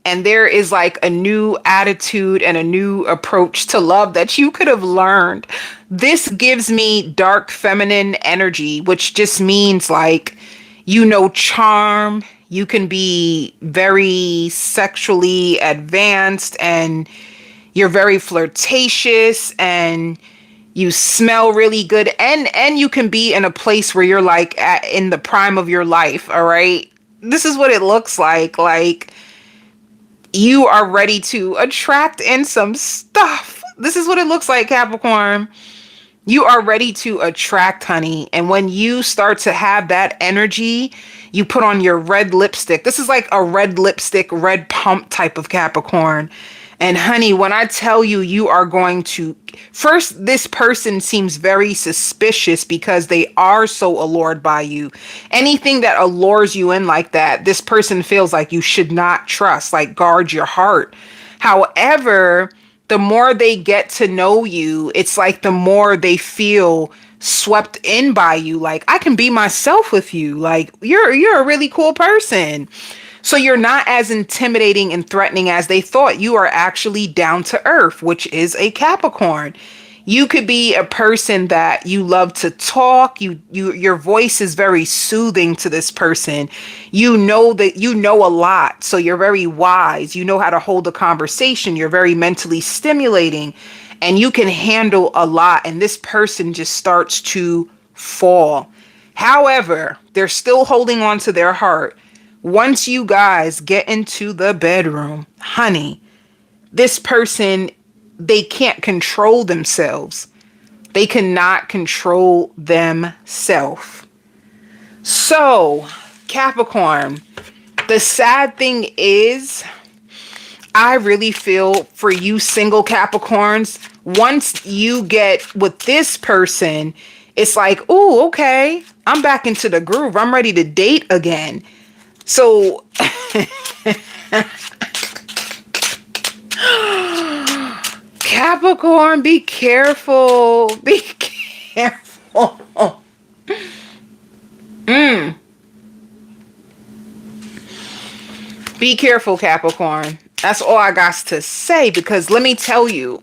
A: And there is like a new attitude and a new approach to love that you could have learned. This gives me dark feminine energy, which just means like, you know, charm. You can be very sexually advanced and you're very flirtatious and you smell really good. And you can be in a place where you're like in the prime of your life. All right. This is what it looks like. Like, you are ready to attract in some stuff. This is what it looks like, Capricorn. You are ready to attract, honey. And when you start to have that energy, you put on your red lipstick. This is like a red lipstick, red pump type of Capricorn. And honey, when I tell you, you are going to... First, this person seems very suspicious because they are so allured by you. Anything that allures you in like that, this person feels like you should not trust, like guard your heart. However, the more they get to know you, it's like the more they feel swept in by you. Like, I can be myself with you. Like, you're a really cool person. So you're not as intimidating and threatening as they thought. You are actually down to earth, which is a Capricorn. You could be a person that you love to talk. Your voice is very soothing to this person. You know that you know a lot. So you're very wise. You know how to hold a conversation. You're very mentally stimulating and you can handle a lot. And this person just starts to fall. However, they're still holding on to their heart. Once you guys get into the bedroom, honey, this person, they can't control themselves. They cannot control themselves. So, Capricorn, the sad thing is, I really feel for you single Capricorns, once you get with this person, it's like, oh, okay, I'm back into the groove. I'm ready to date again. So, Capricorn, be careful. Be careful. Be careful, Capricorn. That's all I got to say, because let me tell you,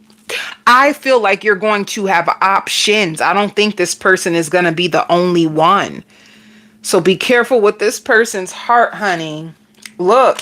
A: I feel like you're going to have options. I don't think this person is going to be the only one. So be careful with this person's heart, honey. Look,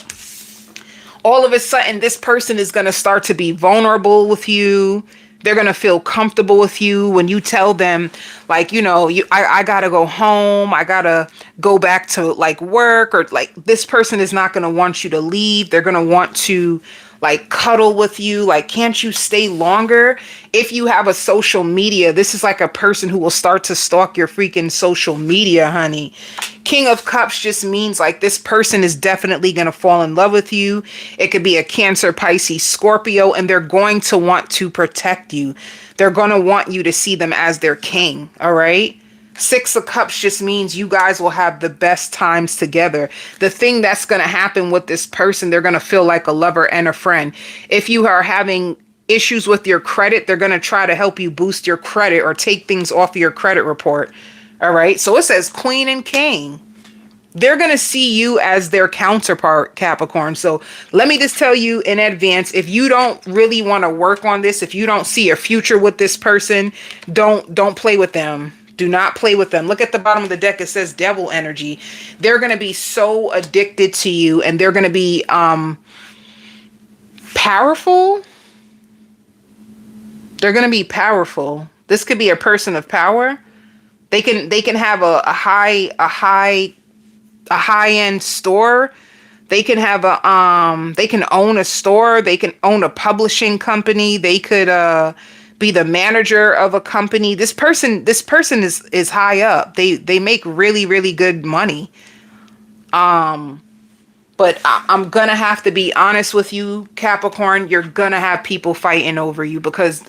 A: all of a sudden, this person is going to start to be vulnerable with you. They're going to feel comfortable with you when you tell them, like, I got to go home. I got to go back to like work, or like this person is not going to want you to leave. They're going to want to like cuddle with you. Like, can't you stay longer? If you have a social media, this is like a person who will start to stalk your freaking social media, honey. King of Cups just means like this person is definitely going to fall in love with you. It could be a Cancer, Pisces, Scorpio, and they're going to want to protect you. They're going to want you to see them as their king. All right. Six of Cups just means you guys will have the best times together. The thing that's going to happen with this person, they're going to feel like a lover and a friend. If you are having issues with your credit, they're going to try to help you boost your credit or take things off of your credit report. All right. So it says Queen and King. They're going to see you as their counterpart, Capricorn. So let me just tell you in advance, if you don't really want to work on this, if you don't see a future with this person, don't play with them. Do not play with them. Look at the bottom of the deck. It says devil energy. They're going to be so addicted to you, and they're going to be powerful. They're going to be powerful. This could be a person of power. They can have a high-end store. They can have they can own a store. They can own a publishing company. They could be the manager of a company. This person is high up. They make really, really good money. But I'm gonna have to be honest with you, Capricorn. You're gonna have people fighting over you, because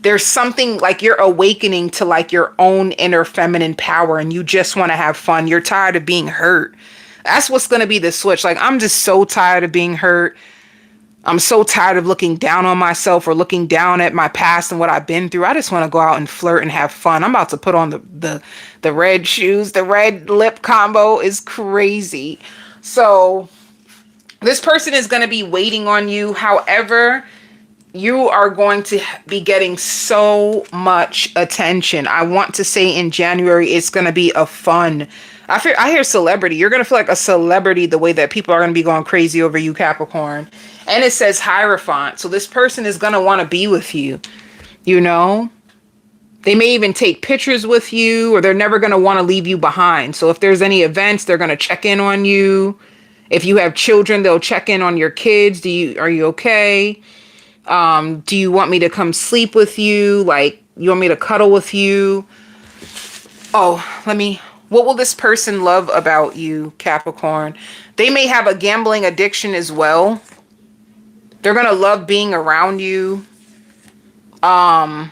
A: there's something like you're awakening to like your own inner feminine power, and you just want to have fun. You're tired of being hurt. That's what's gonna be the switch. Like, I'm just so tired of being hurt. I'm so tired of looking down on myself or looking down at my past and what I've been through. I just want to go out and flirt and have fun. I'm about to put on the red shoes. The red lip combo is crazy. So this person is going to be waiting on you. However, you are going to be getting so much attention. I want to say in January, it's going to be a fun. I hear celebrity. You're going to feel like a celebrity, the way that people are going to be going crazy over you, Capricorn. And it says Hierophant. So this person is going to want to be with you. You know, they may even take pictures with you, or they're never going to want to leave you behind. So if there's any events, they're going to check in on you. If you have children, they'll check in on your kids. Are you okay? Do you want me to come sleep with you? Like, you want me to cuddle with you? What will this person love about you, Capricorn? They may have a gambling addiction as well. They're going to love being around you. At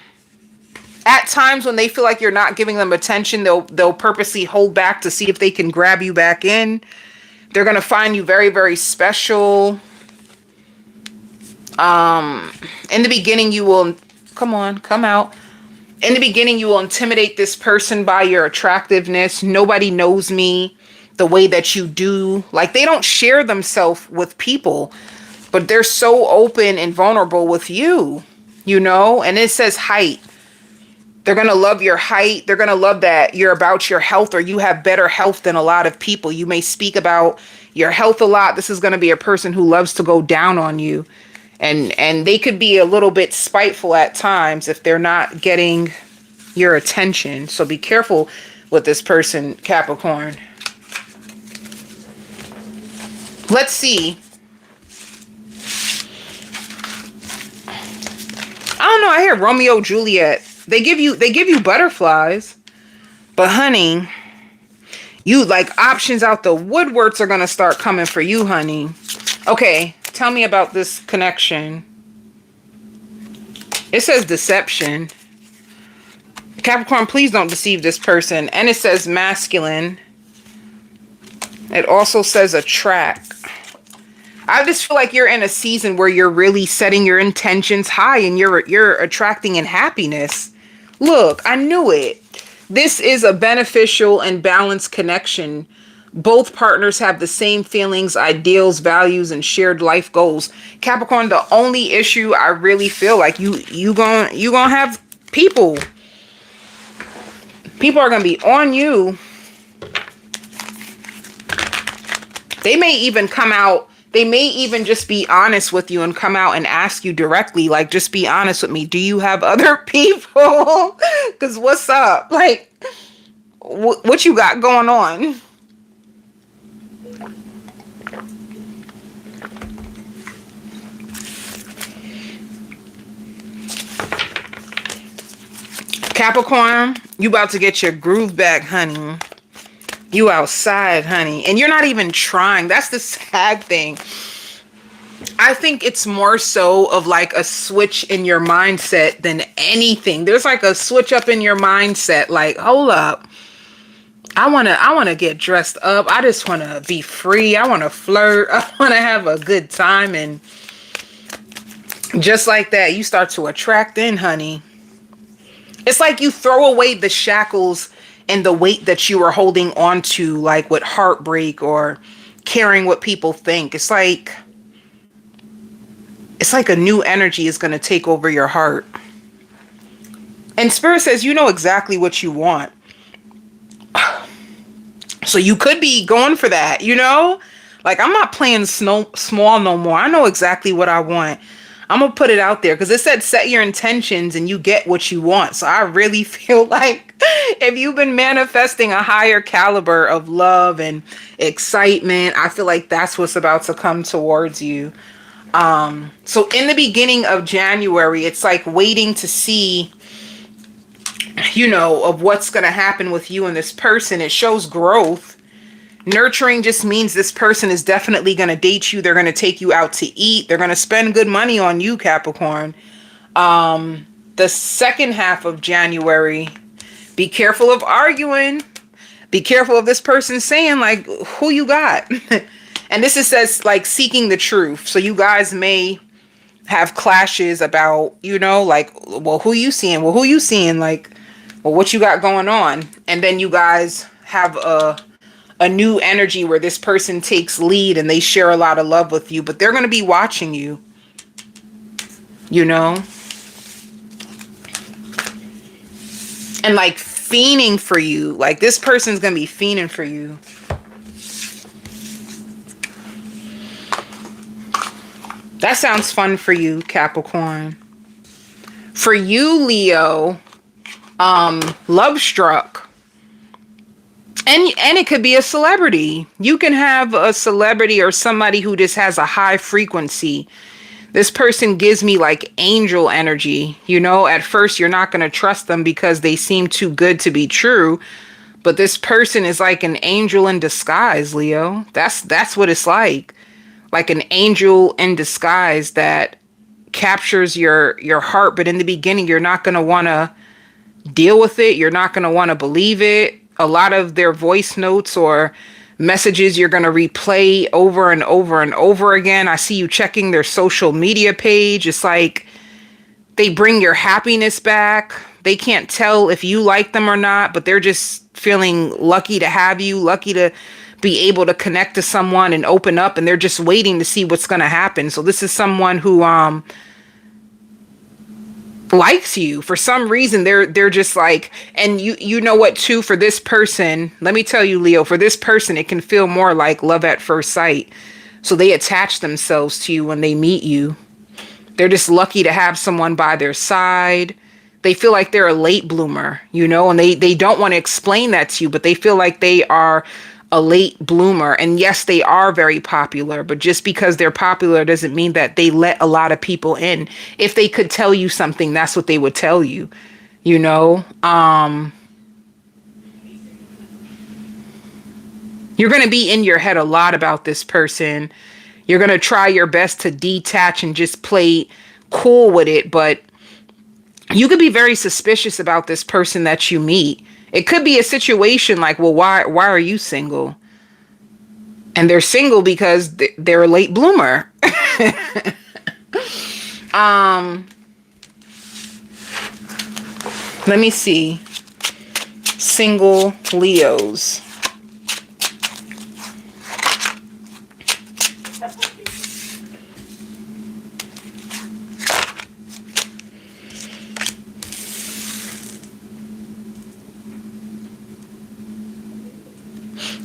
A: times when they feel like you're not giving them attention, they'll purposely hold back to see if they can grab you back in. They're going to find you very, very special. In the beginning, you will... Come on, come out. In the beginning, you will intimidate this person by your attractiveness. Nobody knows me the way that you do. Like, they don't share themselves with people, but they're so open and vulnerable with you, you know? And it says height. They're going to love your height. They're going to love that you're about your health, or you have better health than a lot of people. You may speak about your health a lot. This is going to be a person who loves to go down on you. And they could be a little bit spiteful at times if they're not getting your attention. So be careful with this person, Capricorn. Let's see. I don't know. I hear Romeo, Juliet. They give you butterflies, but honey, you like options out the woodworks are gonna start coming for you, honey. Okay, tell me about this connection. It says deception. Capricorn, please don't deceive this person. And it says masculine. It also says attract. I just feel like you're in a season where you're really setting your intentions high and you're attracting in happiness. Look, I knew it. This is a beneficial and balanced connection. Both partners have the same feelings, ideals, values, and shared life goals. Capricorn, the only issue I really feel like you gonna have people. People are gonna be on you. They may even come out. They may even just be honest with you and come out and ask you directly, like, just be honest with me. Do you have other people? Because what's up? Like, what you got going on? Capricorn, you about to get your groove back, honey. You outside, honey. And you're not even trying. That's the sad thing. I think it's more so of like a switch in your mindset than anything. There's like a switch up in your mindset. Like, hold up. I want to get dressed up. I just want to be free. I want to flirt. I want to have a good time. And just like that, you start to attract in, honey. It's like you throw away the shackles and the weight that you were holding on to, like with heartbreak or caring what people think. It's like a new energy is going to take over your heart. And Spirit says, you know exactly what you want. So you could be going for that, you know? Like, I'm not playing small no more. I know exactly what I want. I'm going to put it out there because it said set your intentions and you get what you want. So I really feel like if you've been manifesting a higher caliber of love and excitement, I feel like that's what's about to come towards you. So in the beginning of January, it's like waiting to see, you know, of what's going to happen with you and this person. It shows growth. Nurturing just means this person is definitely going to date you. They're going to take you out to eat. They're going to spend good money on you, Capricorn. The second half of January, be careful of arguing. Be careful of this person saying, like, who you got? And this says, like, seeking the truth. So you guys may have clashes about, you know, like, well, who you seeing? Well, who you seeing? Like, well, what you got going on? And then you guys have a new energy where this person takes lead and they share a lot of love with you, but they're going to be watching you, you know, and like fiending for you. Like, this person's going to be fiending for you. That sounds fun for you, Capricorn. For you, Leo, love struck. And it could be a celebrity. You can have a celebrity or somebody who just has a high frequency. This person gives me like angel energy. You know, at first you're not going to trust them because they seem too good to be true. But this person is like an angel in disguise, Leo. That's what it's like. Like an angel in disguise that captures your heart. But in the beginning, you're not going to want to deal with it. You're not going to want to believe it. A lot of their voice notes or messages you're going to replay over and over and over again. I see you checking their social media page. It's like they bring your happiness back. They can't tell if you like them or not, but they're just feeling lucky to have you, lucky to be able to connect to someone and open up, and they're just waiting to see what's going to happen. So this is someone who likes you for some reason. They're just like, and you know what too, for this person, let me tell you, Leo, for this person, it can feel more like love at first sight. So they attach themselves to you when they meet you. They're just lucky to have someone by their side. They feel like they're a late bloomer, you know, and they don't want to explain that to you, but they feel like they are a late bloomer. And yes, they are very popular, but just because they're popular doesn't mean that they let a lot of people in. If they could tell you something, that's what they would tell you, you know. You're going to be in your head a lot about this person. You're going to try your best to detach and just play cool with it, but you could be very suspicious about this person that you meet. It could be a situation like, well, why are you single? And they're single because they're a late bloomer. Let me see. Single Leos.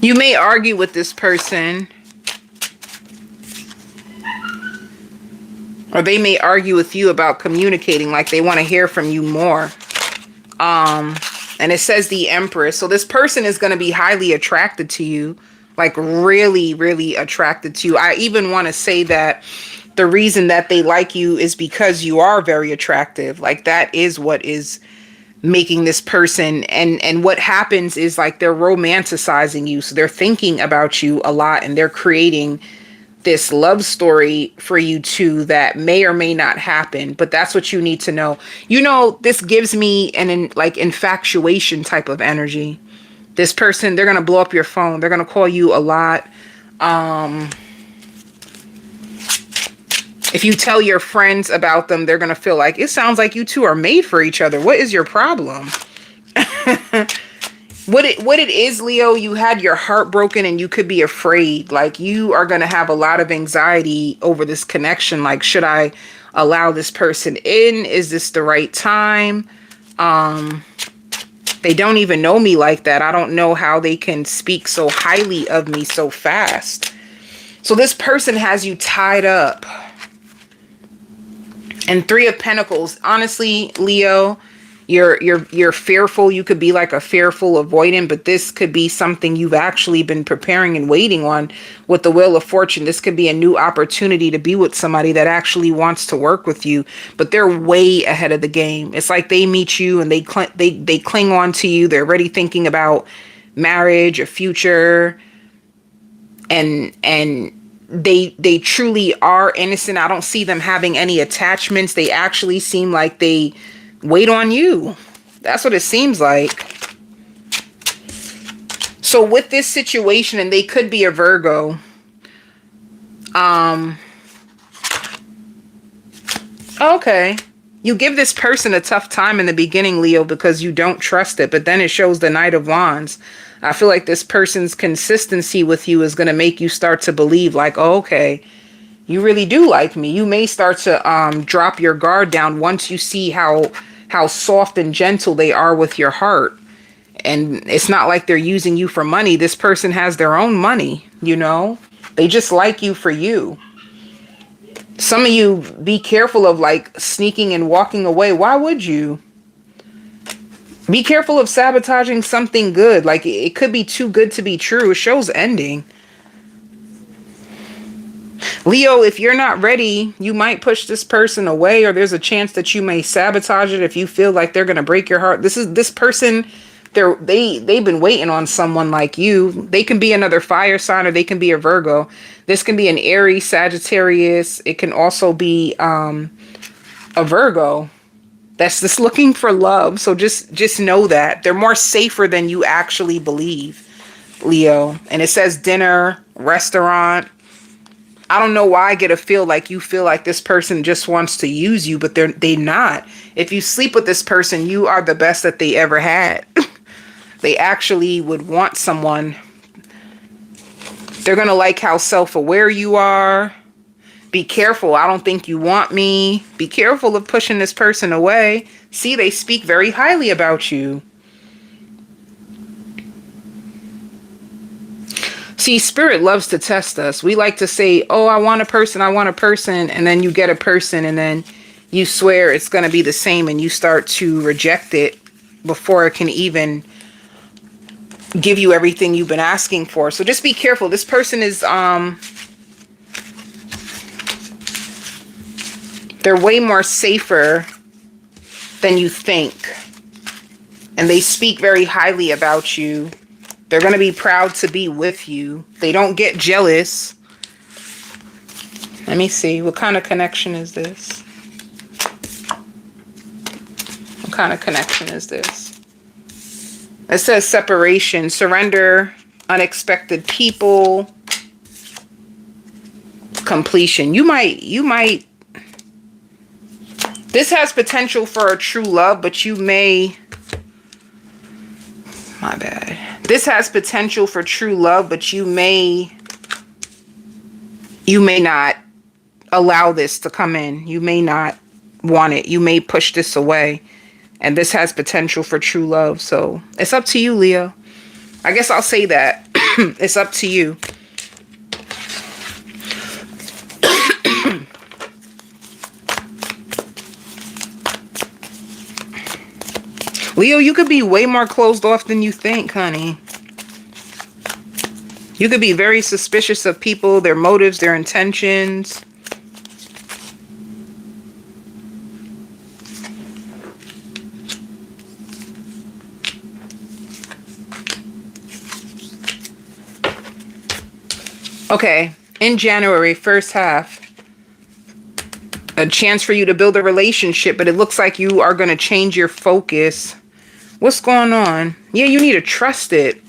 A: You may argue with this person, or they may argue with you about communicating, like they want to hear from you more. And it says the Empress. So this person is going to be highly attracted to you, like really, really attracted to you. I even want to say that the reason that they like you is because you are very attractive. Like that is what is making this person, and what happens is like they're romanticizing you, so they're thinking about you a lot, and they're creating this love story for you too that may or may not happen, but that's what you need to know. You know, this gives me like infatuation type of energy. This person, they're gonna blow up your phone, they're gonna call you a lot. If you tell your friends about them, they're going to feel like, it sounds like you two are made for each other. What is your problem? What it is, Leo, you had your heart broken and you could be afraid. Like you are going to have a lot of anxiety over this connection. Like, should I allow this person in? Is this the right time? They don't even know me like that. I don't know how they can speak so highly of me so fast. So this person has you tied up. And Three of Pentacles, honestly, Leo, you're fearful. You could be like a fearful avoidant, but this could be something you've actually been preparing and waiting on with the Wheel of Fortune. This could be a new opportunity to be with somebody that actually wants to work with you, but they're way ahead of the game. It's like they meet you and they cling on to you. They're already thinking about marriage, a future, and they truly are innocent. I don't see them having any attachments. They actually seem like they wait on you. That's what it seems like. So with this situation, and they could be a Virgo. Okay. You give this person a tough time in the beginning, Leo, because you don't trust it. But then it shows the Knight of Wands. I feel like this person's consistency with you is going to make you start to believe like, oh, okay, you really do like me. You may start to drop your guard down once you see how soft and gentle they are with your heart. And it's not like they're using you for money. This person has their own money, you know. They just like you for you. Some of you, be careful of like sneaking and walking away. Why would you? Be careful of sabotaging something good. Like it could be too good to be true. It shows ending. Leo, if you're not ready, you might push this person away, or there's a chance that you may sabotage it if you feel like they're going to break your heart. This person, they've been waiting on someone like you. They can be another fire sign, or they can be a Virgo. This can be an Aries, Sagittarius. It can also be a Virgo that's just looking for love. So just know that they're more safer than you actually believe, Leo. And it says dinner, restaurant. I don't know why I get a feel like you feel like this person just wants to use you, but they're not. If you sleep with this person, you are the best that they ever had. They actually would want someone. They're going to like how self-aware you are. Be careful. I don't think you want me. Be careful of pushing this person away. See, they speak very highly about you. See, Spirit loves to test us. We like to say, oh, I want a person, and then you get a person, and then You swear it's going to be the same and you start to reject it before it can even give you everything you've been asking for. So just be careful. This person is, they're way more safer than you think. And they speak very highly about you. They're going to be proud to be with you. They don't get jealous. Let me see. What kind of connection is this? What kind of connection is this? It says separation, surrender, unexpected people, completion. You might, this has potential for a true love, but you may, my bad. This has potential for true love, but you may not allow this to come in. You may not want it. You may push this away. And this has potential for true love. So it's up to you, Leo. I guess I'll say that. It's up to you. Leo, you could be way more closed off than you think, honey. You could be very suspicious of people, their motives, their intentions. Okay, in January, first half, a chance for you to build a relationship, but it looks like you are going to change your focus. What's going on? Yeah, you need to trust it.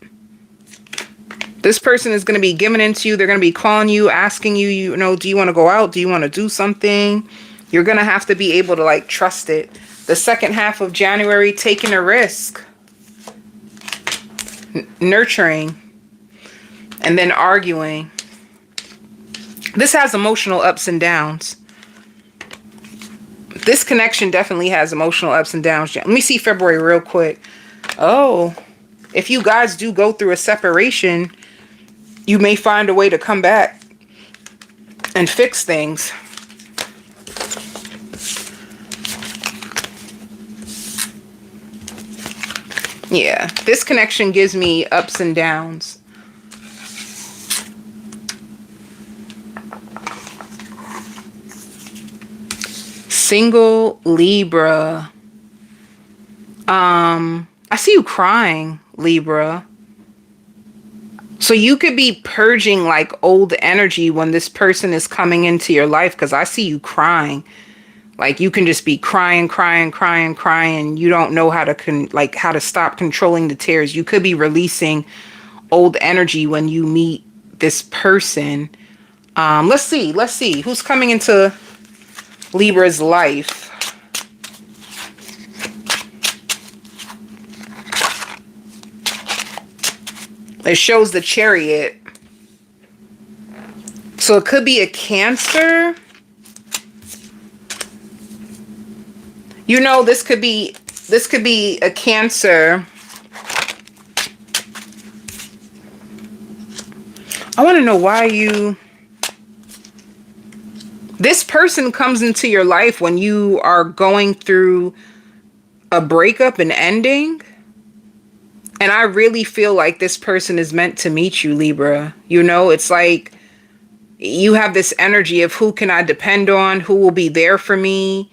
A: This person is going to be giving into you. They're going to be calling you, asking you, you know, do you want to go out? Do you want to do something? You're going to have to be able to like trust it. The second half of January, taking a risk. Nurturing. And then arguing. This has emotional ups and downs. This connection definitely has emotional ups and downs. Let me see February real quick. Oh, if you guys do go through a separation, you may find a way to come back and fix things. Yeah, this connection gives me ups and downs. Single Libra. I see you crying, Libra. So you could be purging like old energy when this person is coming into your life, because I see you crying. Like you can just be crying. You don't know how to how to stop controlling the tears. You could be releasing old energy when you meet this person. Let's see who's coming into Libra's life. It shows the Chariot. So it could be a Cancer. You know, this could be a Cancer. I want to know why you... This person comes into your life when you are going through a breakup and ending. And I really feel like this person is meant to meet you, Libra. You know, it's like you have this energy of who can I depend on? Who will be there for me?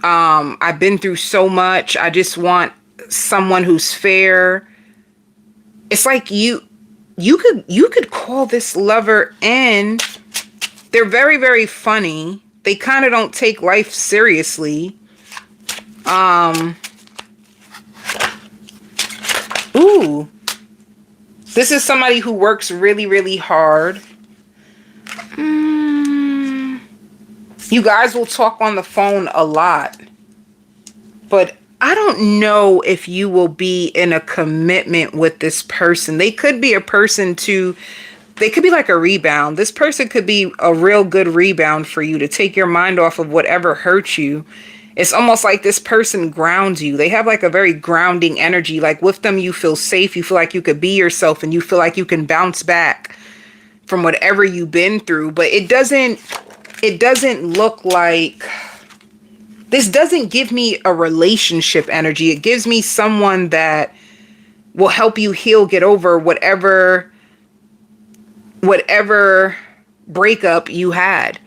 A: I've been through so much. I just want someone who's fair. It's like you could call this lover in. They're very, very funny. They kind of don't take life seriously. Ooh. This is somebody who works really, really hard. You guys will talk on the phone a lot. But I don't know if you will be in a commitment with this person. They could be a person to... They could be like a rebound. This person could be a real good rebound for you to take your mind off of whatever hurt you. It's almost like this person grounds you. They have like a very grounding energy. Like with them, you feel safe. You feel like you could be yourself and you feel like you can bounce back from whatever you've been through. But it doesn't look like This doesn't give me a relationship energy. It gives me someone that will help you heal, get over whatever breakup you had.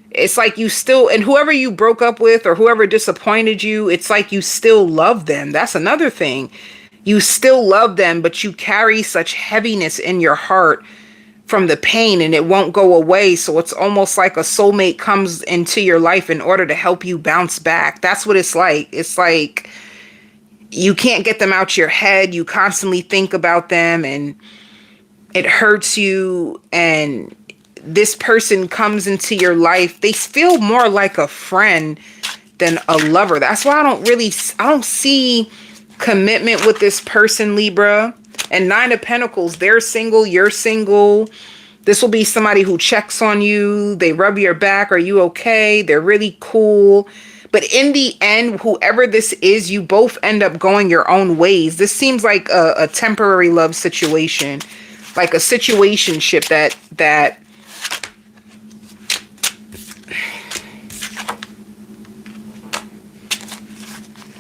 A: It's like you still, and whoever you broke up with or whoever disappointed you, it's like you still love them. That's another thing. You still love them, but you carry such heaviness in your heart from the pain, and it won't go away. So it's almost like a soulmate comes into your life in order to help you bounce back. That's what it's like. It's like you can't get them out your head. You constantly think about them and it hurts you. And this person comes into your life. They feel more like a friend than a lover. That's why I don't see commitment with this person, Libra. And Nine of Pentacles, they're single, you're single. This will be somebody who checks on you. They rub your back. Are you okay? They're really cool. But in the end, whoever this is, you both end up going your own ways. This seems like a temporary love situation, like a situationship that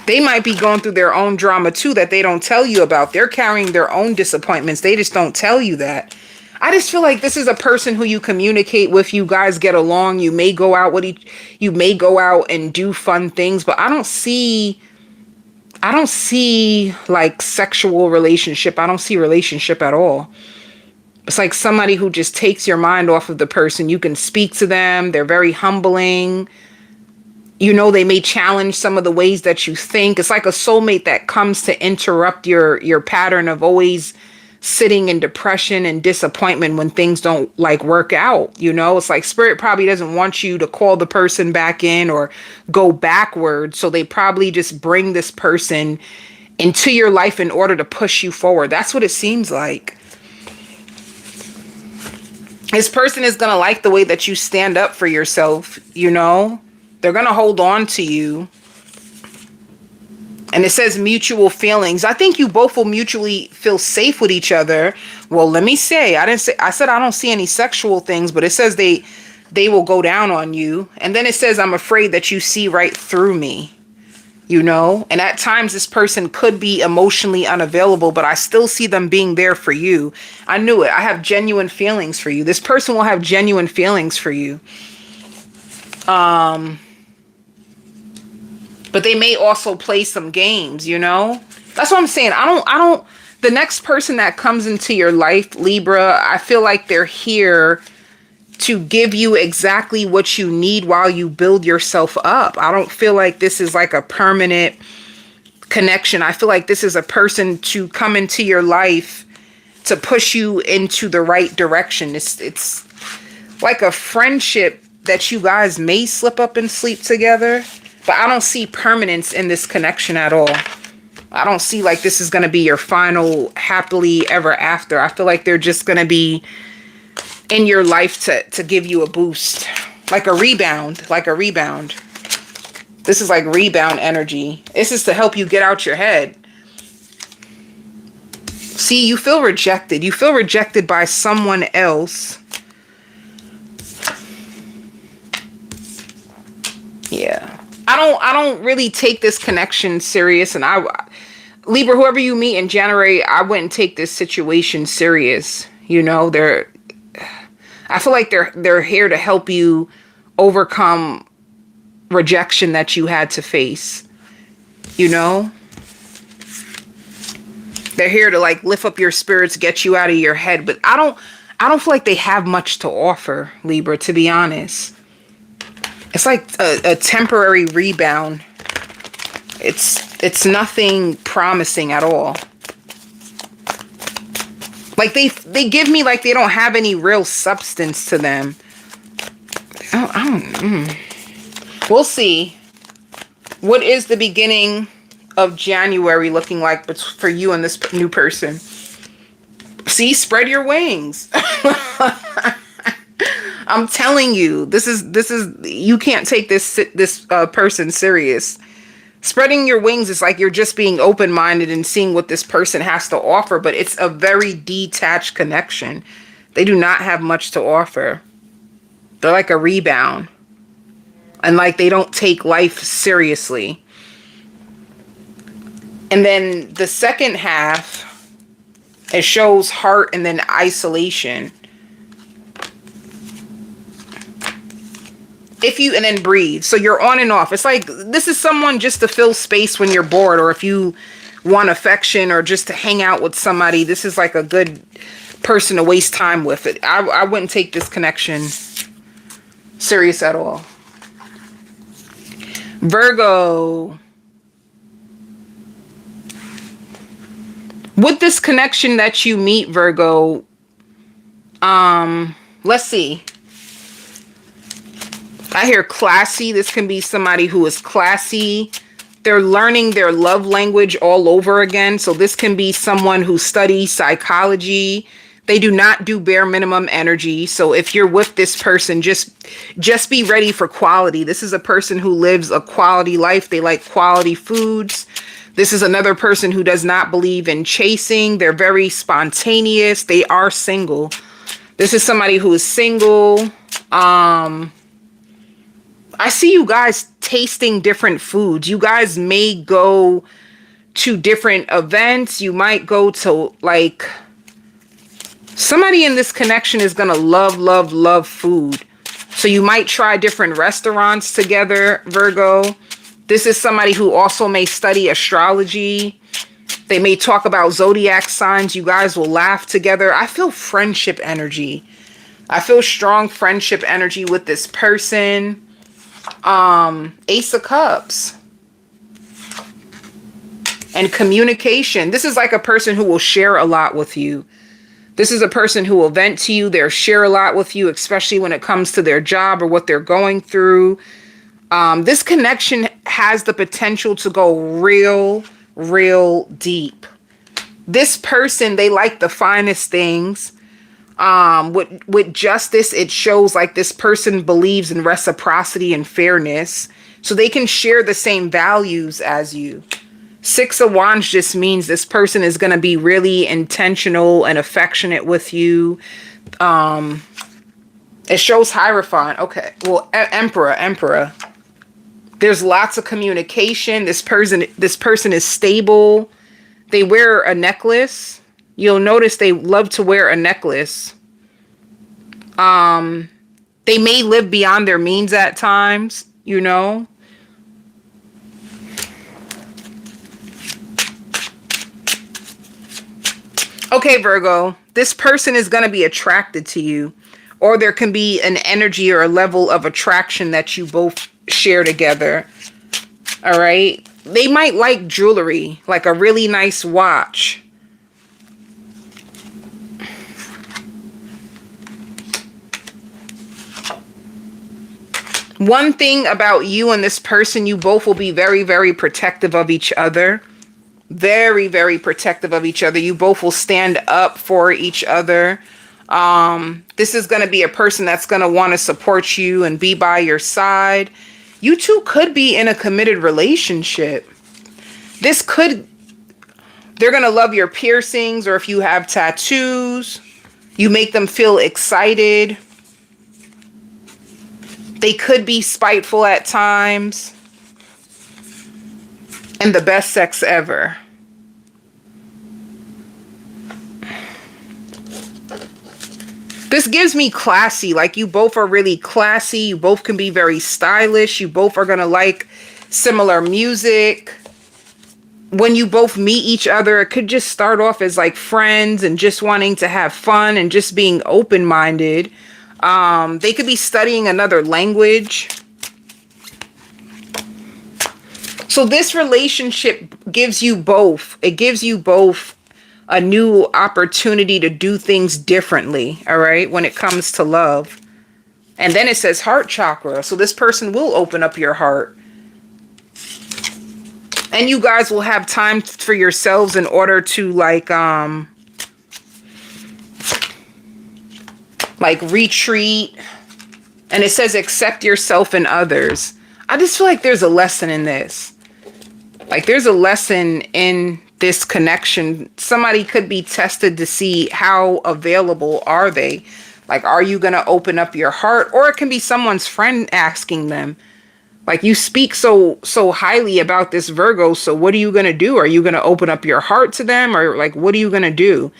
A: they might be going through their own drama too that they don't tell you about. They're carrying their own disappointments. They just don't tell you that. I just feel like this is a person who you communicate with. You guys get along. You may go out you may go out and do fun things, but I don't see like sexual relationship. I don't see relationship at all. It's like somebody who just takes your mind off of the person. You can speak to them. They're very humbling. You know, they may challenge some of the ways that you think. It's like a soulmate that comes to interrupt your pattern of always sitting in depression and disappointment when things don't like work out. You know, it's like spirit probably doesn't want you to call the person back in or go backwards. So they probably just bring this person into your life in order to push you forward. That's what it seems like. This person is going to like the way that you stand up for yourself, you know? They're going to hold on to you. And it says mutual feelings. I think you both will mutually feel safe with each other. Well, let me say, I said I don't see any sexual things, but it says they will go down on you. And then it says, I'm afraid that you see right through me, you know? And at times this person could be emotionally unavailable, but I still see them being there for you. I knew it. I have genuine feelings for you. This person will have genuine feelings for you. But they may also play some games, you know? That's what I'm saying. The next person that comes into your life, Libra, I feel like they're here to give you exactly what you need while you build yourself up. I don't feel like this is like a permanent connection. I feel like this is a person to come into your life to push you into the right direction. It's like a friendship that you guys may slip up and sleep together. But I don't see permanence in this connection at all. I don't see like this is going to be your final happily ever after. I feel like they're just going to be in your life to give you a boost. Like a rebound. This is like rebound energy. This is to help you get out your head. See, you feel rejected. You feel rejected by someone else. Yeah. I don't really take this connection serious, and Libra, whoever you meet in January, I wouldn't take this situation serious. You know, I feel like they're here to help you overcome rejection that you had to face. You know? They're here to like lift up your spirits, get you out of your head, but I don't feel like they have much to offer, Libra, to be honest. It's like a temporary rebound. It's nothing promising at all. Like they give me like they don't have any real substance to them. We'll see. What is the beginning of January looking like for you and this new person? See, spread your wings. I'm telling you, this is you can't take this person serious. Spreading your wings is like you're just being open-minded and seeing what this person has to offer, but it's a very detached connection. They do not have much to offer. They're like a rebound. and like they don't take life seriously. And then the second half, it shows heart and then isolation. And then breathe. So you're on and off. It's like, this is someone just to fill space when you're bored, or if you want affection or just to hang out with somebody. This is like a good person to waste time with. I wouldn't take this connection serious at all. Virgo. With this connection that you meet, Virgo, let's see. I hear classy. This can be somebody who is classy. They're learning their love language all over again. So this can be someone who studies psychology. They do not do bare minimum energy. So if you're with this person, just be ready for quality. This is a person who lives a quality life. They like quality foods. This is another person who does not believe in chasing. They're very spontaneous. They are single. This is somebody who is single. I see you guys tasting different foods. You guys may go to different events. You might go to, like, somebody in this connection is going to love food. So you might try different restaurants together, Virgo. This is somebody who also may study astrology. They may talk about zodiac signs. You guys will laugh together. I feel friendship energy. I feel strong friendship energy with this person. Ace of Cups. And communication. This is like a person who will share a lot with you. This is a person who will vent to you. They'll share a lot with you, especially when it comes to their job or what they're going through. This connection has the potential to go real deep. This person, they like the finest things. With justice, it shows like this person believes in reciprocity and fairness. So they can share the same values as you. Six of Wands just means this person is going to be really intentional and affectionate with you. It shows Hierophant. Okay. Well, Emperor. There's lots of communication. This person is stable. They wear a necklace. You'll notice they love to wear a necklace. They may live beyond their means at times, you know. Okay, Virgo, this person is going to be attracted to you, or there can be an energy or a level of attraction that you both share together. All right. They might like jewelry, like a really nice watch. One thing about you and this person, you both will be very protective of each other. Very protective of each other. You both will stand up for each other. This is going to be a person that's going to want to support you and be by your side. You two could be in a committed relationship. They're going to love your piercings, or if you have tattoos, you make them feel excited. They could be spiteful at times. And the best sex ever. This gives me classy. Like, you both are really classy. You both can be very stylish. You both are going to like similar music. When you both meet each other, it could just start off as like friends and just wanting to have fun and just being open-minded. They could be studying another language. So this relationship gives you both. It gives you both a new opportunity to do things differently, all right, when it comes to love. And then it says heart chakra. So this person will open up your heart. And you guys will have time for yourselves in order to like retreat. And it says accept yourself and others. I just feel like there's a lesson in this. Like, there's a lesson in this connection. Somebody could be tested to see how available are they. Like, are you going to open up your heart? Or it can be someone's friend asking them. Like you speak so highly about this Virgo, so what are you going to do? Are you going to open up your heart to them, or like what are you going to do?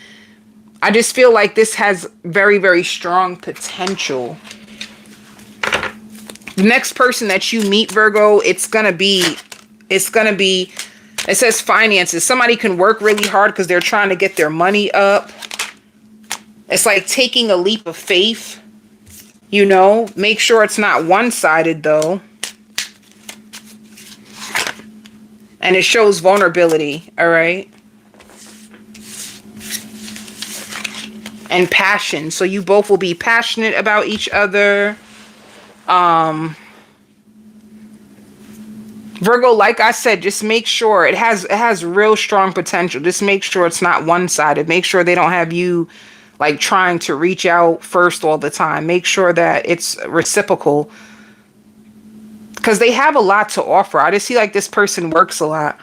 A: I just feel like this has very, very strong potential. The next person that you meet, Virgo, it says finances. Somebody can work really hard because they're trying to get their money up. It's like taking a leap of faith, you know? Make sure it's not one-sided though. And it shows vulnerability, all right? And passion. So you both will be passionate about each other. Virgo, like I said, just make sure it has real strong potential. Just make sure it's not one-sided. Make sure they don't have you like trying to reach out first all the time. Make sure that it's reciprocal. Because they have a lot to offer. I just see like this person works a lot.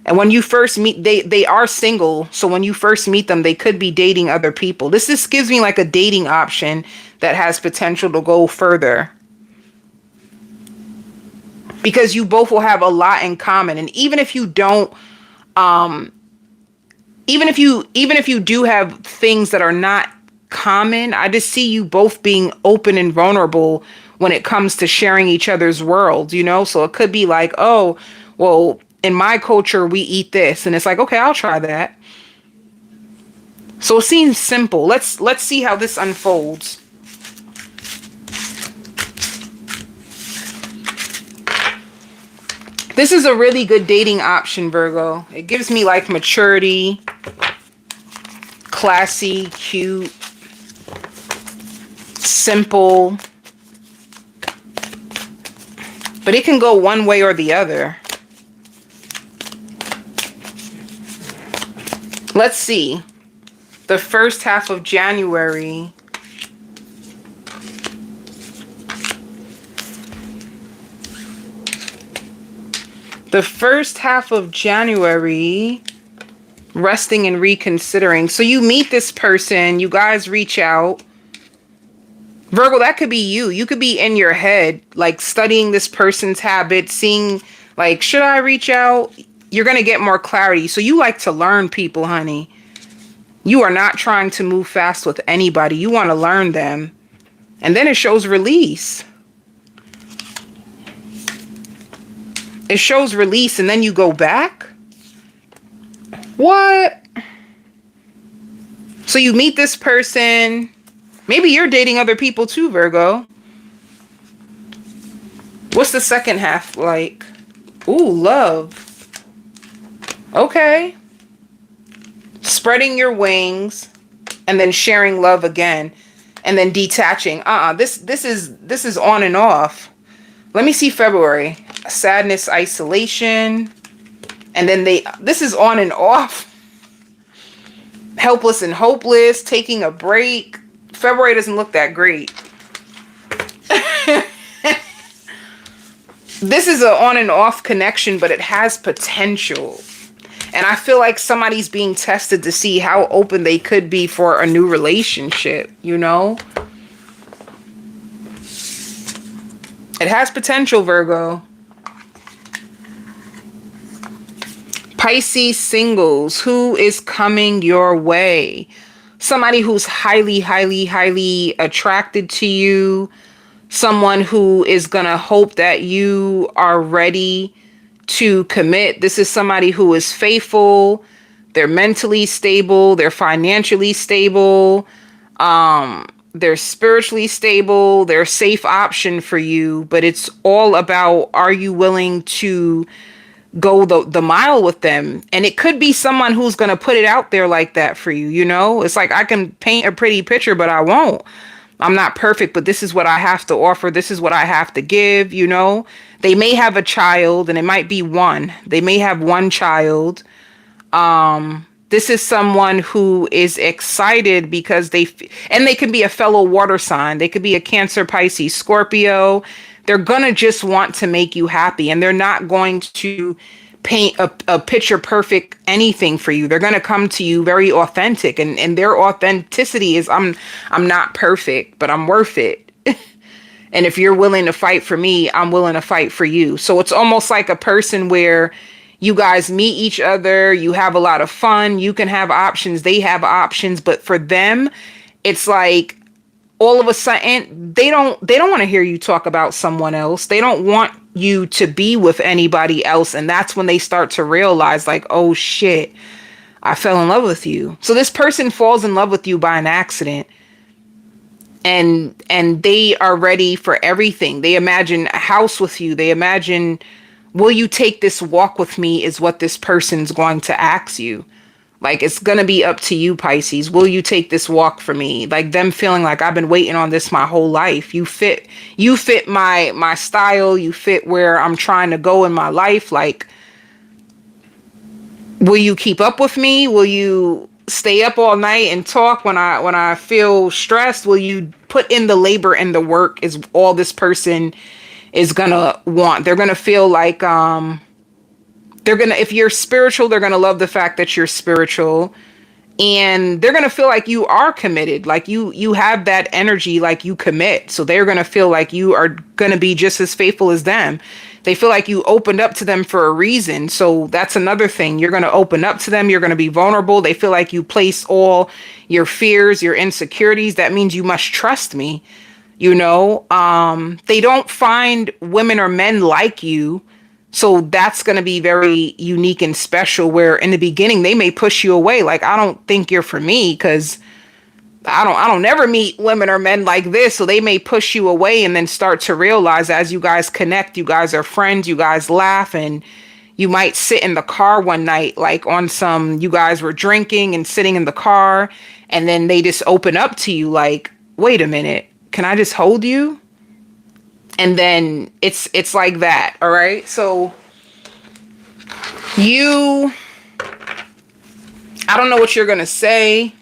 A: And when you first meet, they are single. So when you first meet them, they could be dating other people. This just gives me like a dating option that has potential to go further. Because you both will have a lot in common. And even if you don't, even if you do have things that are not common, I just see you both being open and vulnerable when it comes to sharing each other's world, you know? So it could be like, oh, well, in my culture, we eat this. And it's like, okay, I'll try that. So it seems simple. Let's see how this unfolds. This is a really good dating option, Virgo. It gives me like maturity, classy, cute, simple. But it can go one way or the other. Let's see. The first half of January. The first half of January, resting and reconsidering. So you meet this person, you guys reach out. Virgo, that could be you. You could be in your head, like studying this person's habits, seeing like, should I reach out? You're going to get more clarity. So you like to learn people, honey. You are not trying to move fast with anybody. You want to learn them. And then it shows release. It shows release and then you go back? What? So you meet this person. Maybe you're dating other people too, Virgo. What's the second half like? Ooh, love. Okay. Spreading your wings and then sharing love again and then detaching. This is on and off. Let me see February. Sadness, isolation. And then this is on and off. Helpless and hopeless, taking a break. February doesn't look that great. This is an on and off connection, but it has potential. And I feel like somebody's being tested to see how open they could be for a new relationship, you know? It has potential, Virgo. Pisces singles, who is coming your way? Somebody who's highly, highly, highly attracted to you. Someone who is going to hope that you are ready to commit. This is somebody who is faithful. They're mentally stable. They're financially stable. They're spiritually stable. They're a safe option for you. But it's all about, are you willing to go the mile with them? And it could be someone who's going to put it out there like that for you, you know? It's like, I can paint a pretty picture, but I won't. I'm not perfect, but this is what I have to offer. This is what I have to give, you know? They may have a child, and it might be one. They may have one child. This is someone who is excited because and they could be a fellow water sign. They could be a Cancer, Pisces, Scorpio. They're going to just want to make you happy, and they're not going to paint a picture perfect anything for you. They're going to come to you very authentic, and their authenticity is, I'm not perfect, but I'm worth it. And if you're willing to fight for me, I'm willing to fight for you. So it's almost like a person where you guys meet each other, you have a lot of fun, you can have options, they have options, but for them, it's like all of a sudden they don't want to hear you talk about someone else. They don't want you to be with anybody else, and that's when they start to realize like, oh shit, I fell in love with you. So this person falls in love with you by an accident, and they are ready for everything. They imagine a house with you. They imagine, will you take this walk with me, is what this person's going to ask you. Like, it's going to be up to you, Pisces. Will you take this walk for me? Like them feeling like, I've been waiting on this my whole life. You fit my style. You fit where I'm trying to go in my life. Like, will you keep up with me? Will you stay up all night and talk when I feel stressed? Will you put in the labor and the work, is all this person is gonna want. They're gonna feel like they're gonna, if you're spiritual, they're gonna love the fact that you're spiritual, and they're gonna feel like you are committed, like you have that energy, like you commit. So they're gonna feel like you are gonna be just as faithful as them. They feel like you opened up to them for a reason. So that's another thing. You're gonna open up to them. You're gonna be vulnerable. They feel like you place all your fears, your insecurities. That means you must trust me. They don't find women or men like you. So that's going to be very unique and special, where in the beginning they may push you away. Like, I don't think you're for me, because I don't never meet women or men like this. So they may push you away, and then start to realize as you guys connect, you guys are friends, you guys laugh, and you might sit in the car one night, like on some, you guys were drinking and sitting in the car, and then they just open up to you like, wait a minute, can I just hold you? And then it's like that. All right. So I don't know what you're going to say.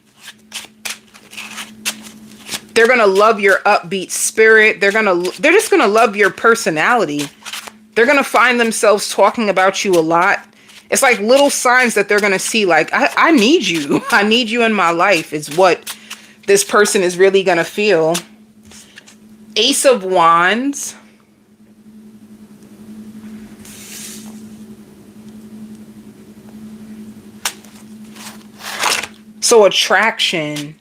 A: They're going to love your upbeat spirit. They're just going to love your personality. They're going to find themselves talking about you a lot. It's like little signs that they're going to see, like, I need you. I need you in my life, is what this person is really going to feel. Ace of Wands. So attraction.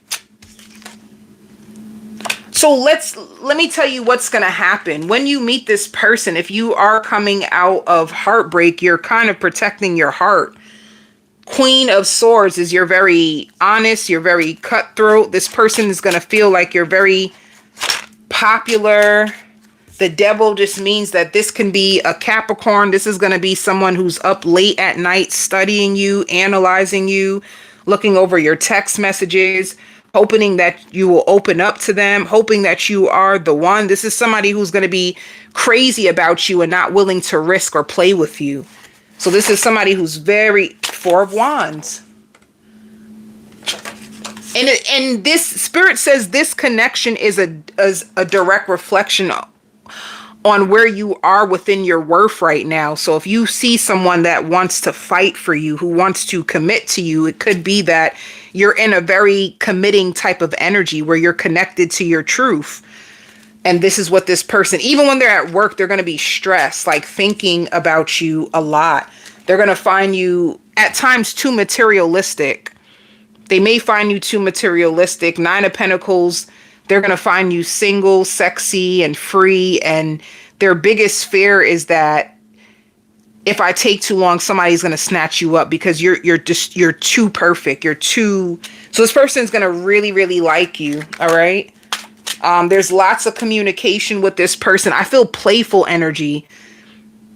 A: So let me tell you what's going to happen. When you meet this person, if you are coming out of heartbreak, you're kind of protecting your heart. Queen of Swords is you're very honest, you're very cutthroat. This person is going to feel like you're very popular. The Devil just means that this can be a Capricorn. This is going to be someone who's up late at night studying you, analyzing you, looking over your text messages, hoping that you will open up to them, hoping that you are the one. This is somebody who's going to be crazy about you and not willing to risk or play with you. So this is somebody who's very, Four of Wands. And this Spirit says this connection is a direct reflection on where you are within your worth right now. So if you see someone that wants to fight for you, who wants to commit to you, it could be that you're in a very committing type of energy where you're connected to your truth. And this is what this person, even when they're at work, they're going to be stressed, like thinking about you a lot. They're going to find you at times too materialistic. They may find you too materialistic. Nine of Pentacles, they're going to find you single, sexy, and free. And their biggest fear is that if I take too long, somebody's going to snatch you up, because you're too perfect. So this person's going to really, really like you. All right. There's lots of communication with this person. I feel playful energy.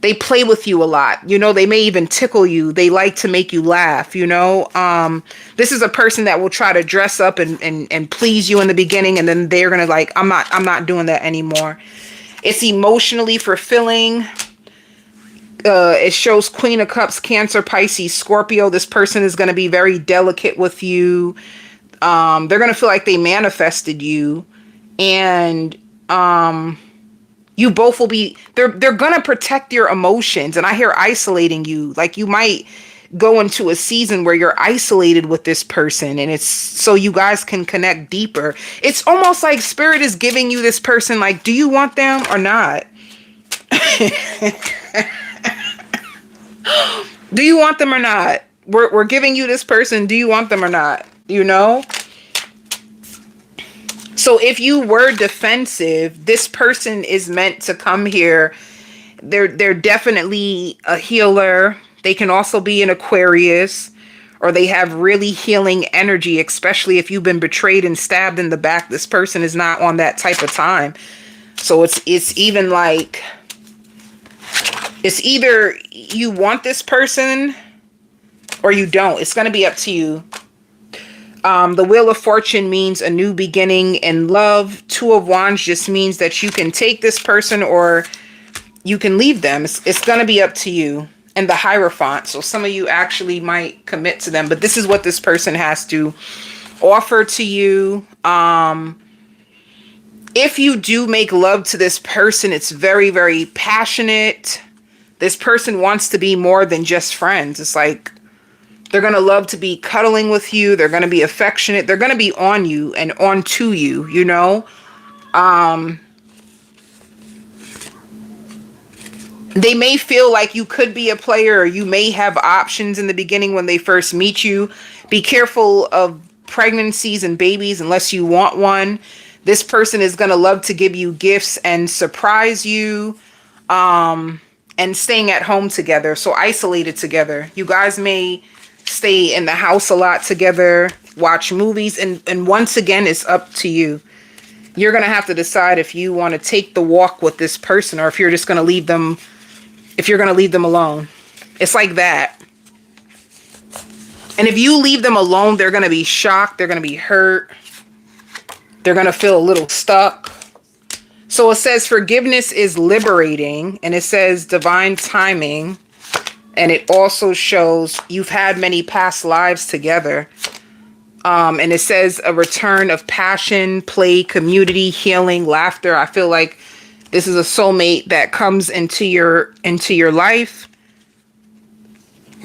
A: They play with you a lot. They may even tickle you. They like to make you laugh, This is a person that will try to dress up and please you in the beginning, and then they're going to like, I'm not doing that anymore. It's emotionally fulfilling. It shows Queen of Cups, Cancer, Pisces, Scorpio. This person is going to be very delicate with you. They're going to feel like they manifested you, and you both will be, they're going to protect your emotions. And I hear isolating you. Like, you might go into a season where you're isolated with this person, and it's so you guys can connect deeper. It's almost like spirit is giving you this person, like, do you want them or not? Do you want them or not? We're giving you this person. Do you want them or not? You know? So if you were defensive, this person is meant to come here. They're definitely a healer. They can also be an Aquarius, or they have really healing energy, especially if you've been betrayed and stabbed in the back. This person is not on that type of time. So it's even like, it's either you want this person or you don't. It's going to be up to you. The Wheel of Fortune means a new beginning in love. Two of Wands just means that you can take this person or you can leave them. It's going to be up to you. And the Hierophant. So some of you actually might commit to them. But this is what this person has to offer to you. If you do make love to this person, it's very, very passionate. This person wants to be more than just friends. It's like they're going to love to be cuddling with you. They're going to be affectionate. They're going to be on you and on to you, you know. They may feel like you could be a player, or you may have options in the beginning when they first meet you. Be careful of pregnancies and babies unless you want one. This person is going to love to give you gifts and surprise you. And staying at home together. So isolated together. You guys may stay in the house a lot together, watch movies, and once again, it's up to you. You're going to have to decide if you want to take the walk with this person, or if you're just going to leave them, if you're going to leave them alone. It's like that. And if you leave them alone, they're going to be shocked. They're going to be hurt. They're going to feel a little stuck. So it says forgiveness is liberating, and it says divine timing. And it also shows you've had many past lives together. And it says a return of passion, play, community, healing, laughter. I feel like this is a soulmate that comes into your life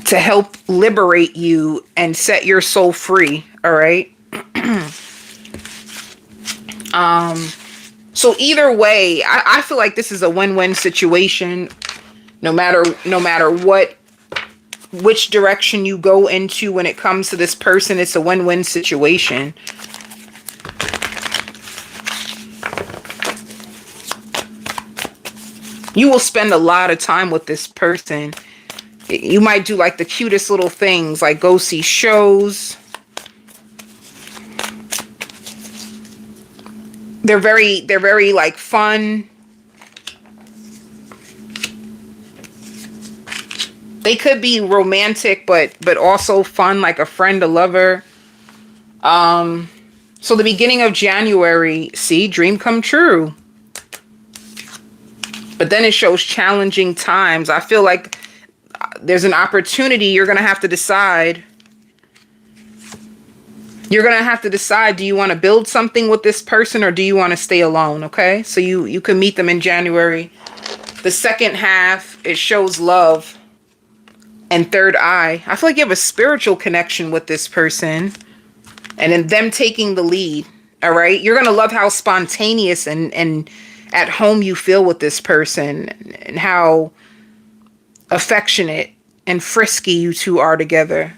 A: to help liberate you and set your soul free. All right. So either way, I feel like this is a win-win situation. No matter which direction you go into when it comes to this person, it's a win-win situation. You will spend a lot of time with this person. You might do like the cutest little things, like go see shows. They're very like fun. They could be romantic, but also fun, like a friend, a lover. So the beginning of January, see, dream come true. But then it shows challenging times. I feel like there's an opportunity. You're going to have to decide. You're going to have to decide, do you want to build something with this person or do you want to stay alone? Okay. So you can meet them in January. The second half, it shows love and third eye. I feel like you have a spiritual connection with this person and then them taking the lead. All right. You're going to love how spontaneous and at home you feel with this person and how affectionate and frisky you two are together.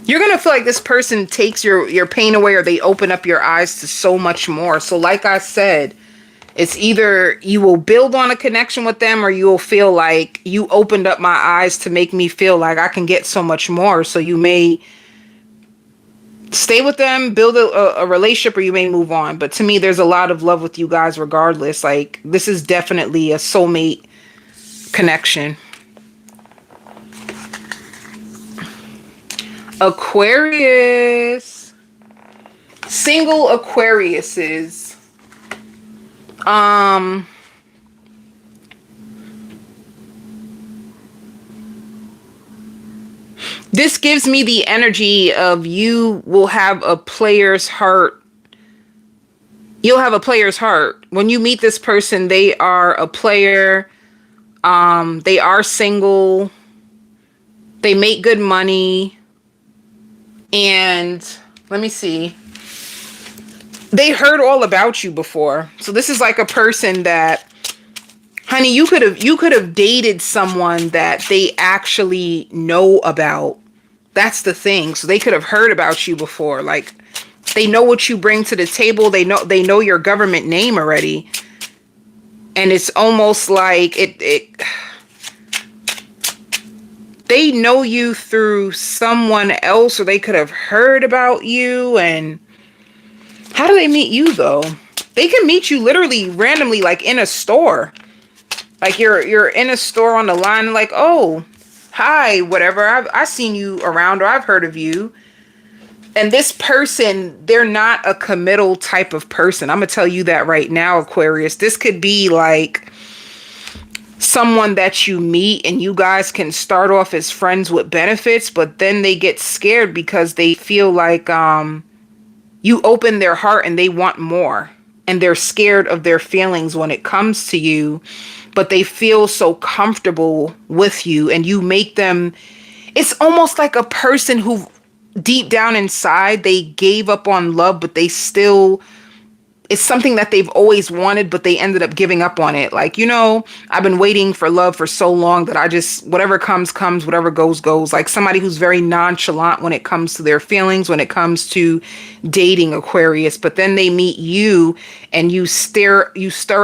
A: You're going to feel like this person takes your pain away, or they open up your eyes to so much more. So like I said, it's either you will build on a connection with them or you will feel like you opened up my eyes to make me feel like I can get so much more. So you may stay with them, build a relationship, or you may move on. But to me, there's a lot of love with you guys regardless. Like, this is definitely a soulmate connection. Aquarius. Single Aquariuses. This gives me the energy of you will have a player's heart You'll have a player's heart. When you meet this person, they are a player. They are single. They make good money. And let me see. They heard all about you before. So this is like a person that, honey, you could have dated someone that they actually know about. That's the thing. So they could have heard about you before. Like, they know what you bring to the table. They know your government name already. And it's almost like it they know you through someone else, or they could have heard about you. And how do they meet you though? They can meet you literally randomly, like in a store. Like you're in a store on the line, like, oh, hi, whatever. I've seen you around, or I've heard of you. And this person, they're not a committal type of person. I'm gonna tell you that right now, Aquarius. This could be like someone that you meet and you guys can start off as friends with benefits, but then they get scared because they feel like you open their heart and they want more. And they're scared of their feelings when it comes to you, but they feel so comfortable with you and you make them. It's almost like a person who deep down inside, they gave up on love, but they still, it's something that they've always wanted, but they ended up giving up on it. Like, I've been waiting for love for so long that I just, whatever comes, whatever goes, goes. Like somebody who's very nonchalant when it comes to their feelings, when it comes to dating, Aquarius. But then they meet you and you stir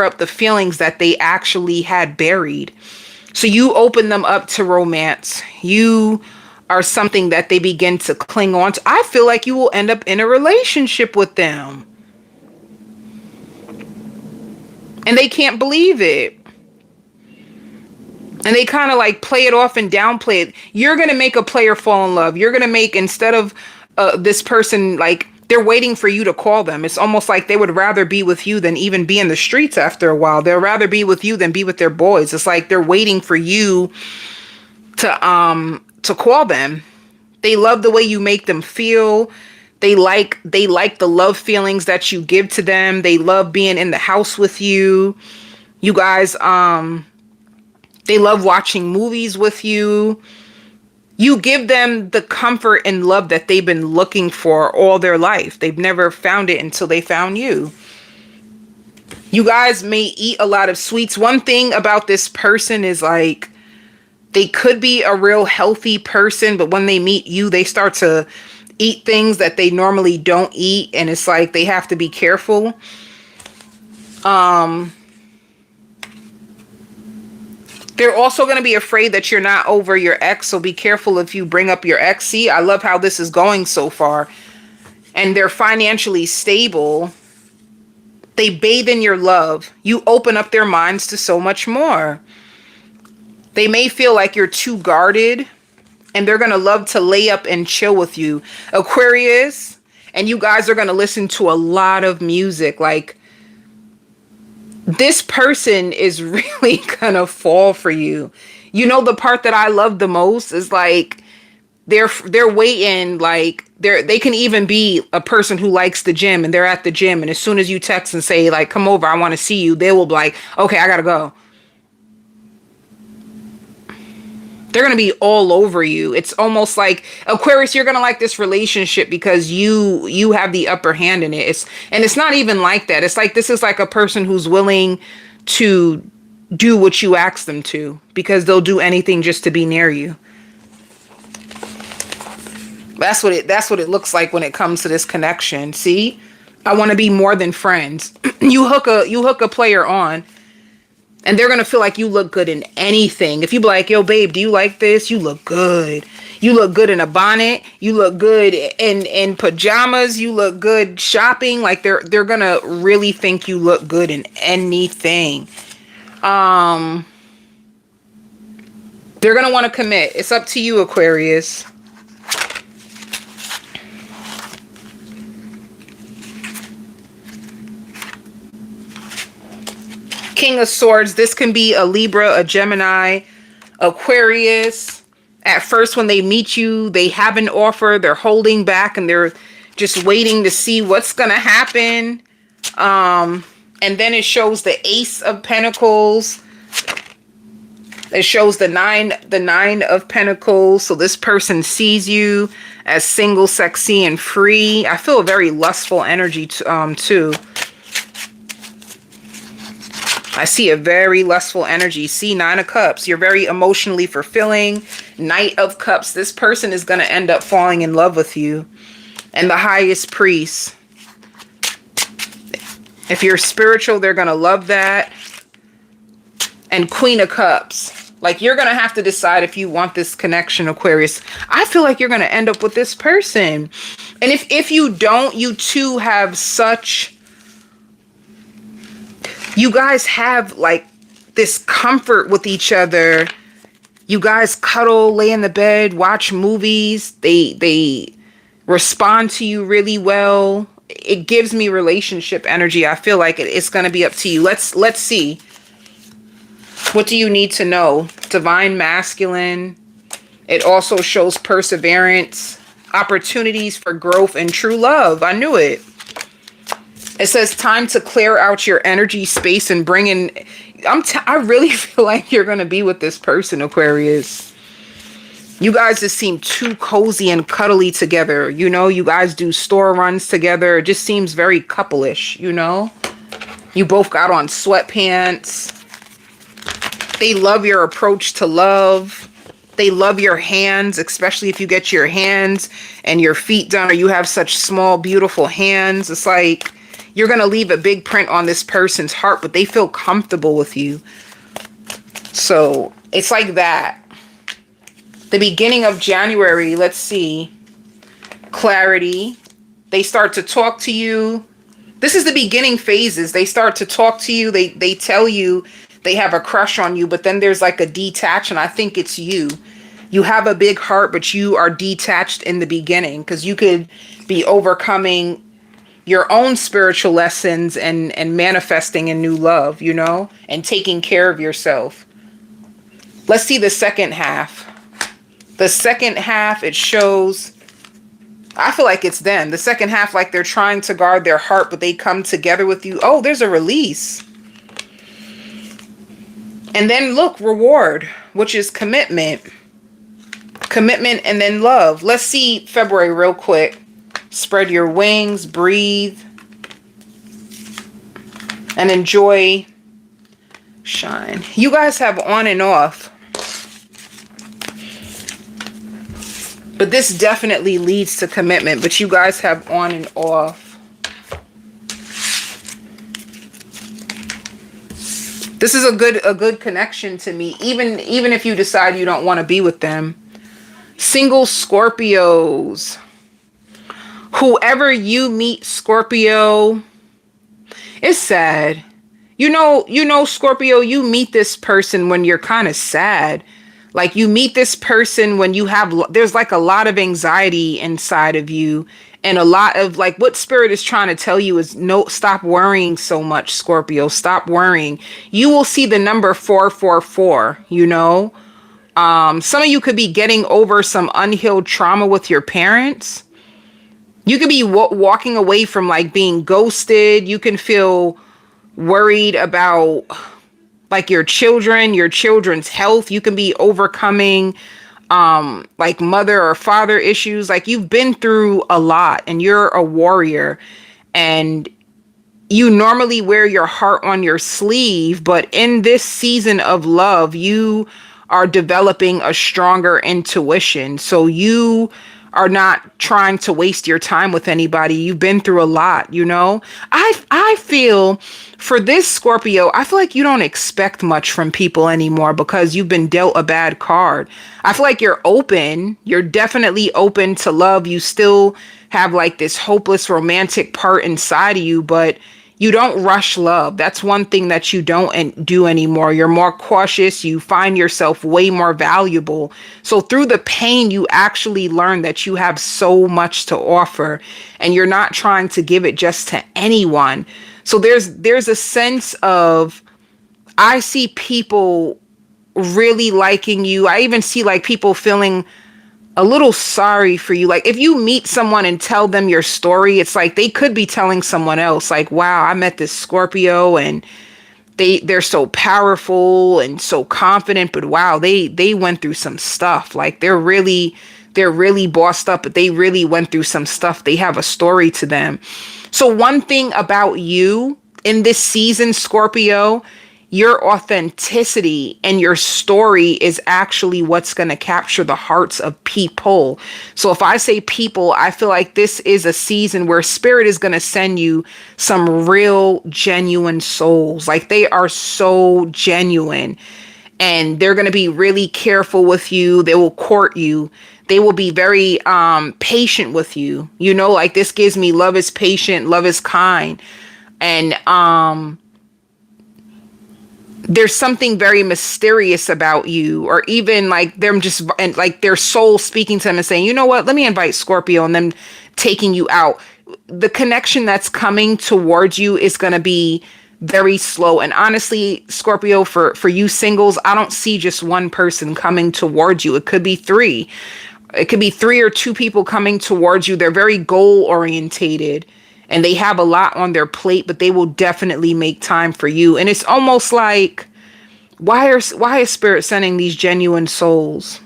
A: up the feelings that they actually had buried. So you open them up to romance. You are something that they begin to cling on to. I feel like you will end up in a relationship with them. And they can't believe it. And they kind of like play it off and downplay it. You're going to make a player fall in love. You're going to make, instead of this person, like, they're waiting for you to call them. It's almost like they would rather be with you than even be in the streets after a while. They'll rather be with you than be with their boys. It's like they're waiting for you to call them. They love the way you make them feel. They like the love feelings that you give to them. They love being in the house with you. You guys, they love watching movies with you. You give them the comfort and love that they've been looking for all their life. They've never found it until they found you. You guys may eat a lot of sweets. One thing about this person is like, they could be a real healthy person, but when they meet you, they start to eat things that they normally don't eat. And it's like they have to be careful. They're also going to be afraid that you're not over your ex. So be careful if you bring up your ex. See, I love how this is going so far. And they're financially stable. They bathe in your love. You open up their minds to so much more. They may feel like you're too guarded. And they're going to love to lay up and chill with you. Aquarius. And you guys are going to listen to a lot of music. Like, this person is really gonna fall for you. You know, the part that I love the most is like they're waiting, like they can even be a person who likes the gym and they're at the gym, and as soon as you text and say like, come over, I want to see you, they will be like, okay, I gotta go. They're going to be all over you. It's almost like, Aquarius, you're going to like this relationship because you have the upper hand in it. It's not even like that. It's like, this is like a person who's willing to do what you ask them to, because they'll do anything just to be near you. That's what it looks like when it comes to this connection. See, I want to be more than friends. You hook a player on, and they're going to feel like you look good in anything. If you be like, yo, babe, do you like this? You look good. You look good in a bonnet. You look good in pajamas. You look good shopping. Like, they're going to really think you look good in anything. They're going to want to commit. It's up to you, Aquarius. King of Swords. This can be a Libra, a Gemini, Aquarius. At first, when they meet you, they have an offer. They're holding back and they're just waiting to see what's going to happen. And then it shows the Ace of Pentacles. It shows the nine of Pentacles. So this person sees you as single, sexy, and free. I feel a very lustful energy too. I see a very lustful energy. See, Nine of Cups. You're very emotionally fulfilling. Knight of Cups. This person is going to end up falling in love with you. And the Highest Priest. If you're spiritual, they're going to love that. And Queen of Cups. Like, you're going to have to decide if you want this connection, Aquarius. I feel like you're going to end up with this person. And if you don't, you two have such... You guys have, like, this comfort with each other. You guys cuddle, lay in the bed, watch movies. They respond to you really well. It gives me relationship energy. I feel like it's going to be up to you. Let's see. What do you need to know? Divine Masculine. It also shows perseverance, opportunities for growth, and true love. I knew it. It says time to clear out your energy space and bring in... I really feel like you're going to be with this person, Aquarius. You guys just seem too cozy and cuddly together. You know, you guys do store runs together. It just seems very couple-ish, you know? You both got on sweatpants. They love your approach to love. They love your hands, especially if you get your hands and your feet done, or you have such small, beautiful hands. It's like you're going to leave a big print on this person's heart, but they feel comfortable with you. So it's like that. The beginning of January, let's see. Clarity. They start to talk to you. This is the beginning phases. They start to talk to you. They tell you they have a crush on you, but then there's like a detach, and I think it's you. You have a big heart, but you are detached in the beginning because you could be overcoming your own spiritual lessons and manifesting a new love, you know, and taking care of yourself. Let's see the second half. The second half, it shows, I feel like it's them. The second half, like they're trying to guard their heart, but they come together with you. Oh, there's a release. And then look, reward, which is commitment. Commitment and then love. Let's see February real quick. Spread your wings, breathe, and enjoy. Shine. You guys have on and off. But this definitely leads to commitment, but you guys have on and off. This is a good connection to me, even if you decide you don't want to be with them. Single Scorpios. Whoever you meet, Scorpio, it's sad. You know, Scorpio, you meet this person when you're kind of sad. Like, you meet this person when there's like a lot of anxiety inside of you, and a lot of, like, what Spirit is trying to tell you is stop worrying so much, Scorpio. Stop worrying. You will see the number 444, you know. Some of you could be getting over some unhealed trauma with your parents. You could be walking away from, like, being ghosted. You can feel worried about, like, your children's health. You can be overcoming like mother or father issues. Like, you've been through a lot and you're a warrior, and you normally wear your heart on your sleeve, but in this season of love, you are developing a stronger intuition. So you are not trying to waste your time with anybody. You've been through a lot, you know? I feel for this Scorpio, I feel like you don't expect much from people anymore because you've been dealt a bad card. I feel like you're open. You're definitely open to love. You still have, like, this hopeless romantic part inside of you, but you don't rush love. That's one thing that you don't do anymore. You're more cautious. You find yourself way more valuable. So through the pain, you actually learn that you have so much to offer, and you're not trying to give it just to anyone. So there's a sense of, I see people really liking you. I even see, like, people feeling a little sorry for you. Like if you meet someone and tell them your story, it's like they could be telling someone else like, wow, I met this Scorpio and they're so powerful and so confident, but wow, they went through some stuff. Like they're really bossed up, but they really went through some stuff. They have a story to them. So one thing about you in this season, Scorpio, your authenticity and your story is actually what's going to capture the hearts of people. So if I say people, I feel like this is a season where spirit is going to send you some real genuine souls. Like they are so genuine and they're going to be really careful with you. They will court you. They will be very patient with you. You know, like this gives me love is patient, love is kind. And there's something very mysterious about you, or even like them just and like their soul speaking to them and saying, you know what, let me invite Scorpio, and them taking you out. The connection that's coming towards you is going to be very slow. And honestly, Scorpio, for you singles, I don't see just one person coming towards you. It could be three. It could be three or two people coming towards you. They're very goal orientated and they have a lot on their plate, but they will definitely make time for you. And it's almost like, why is spirit sending these genuine souls?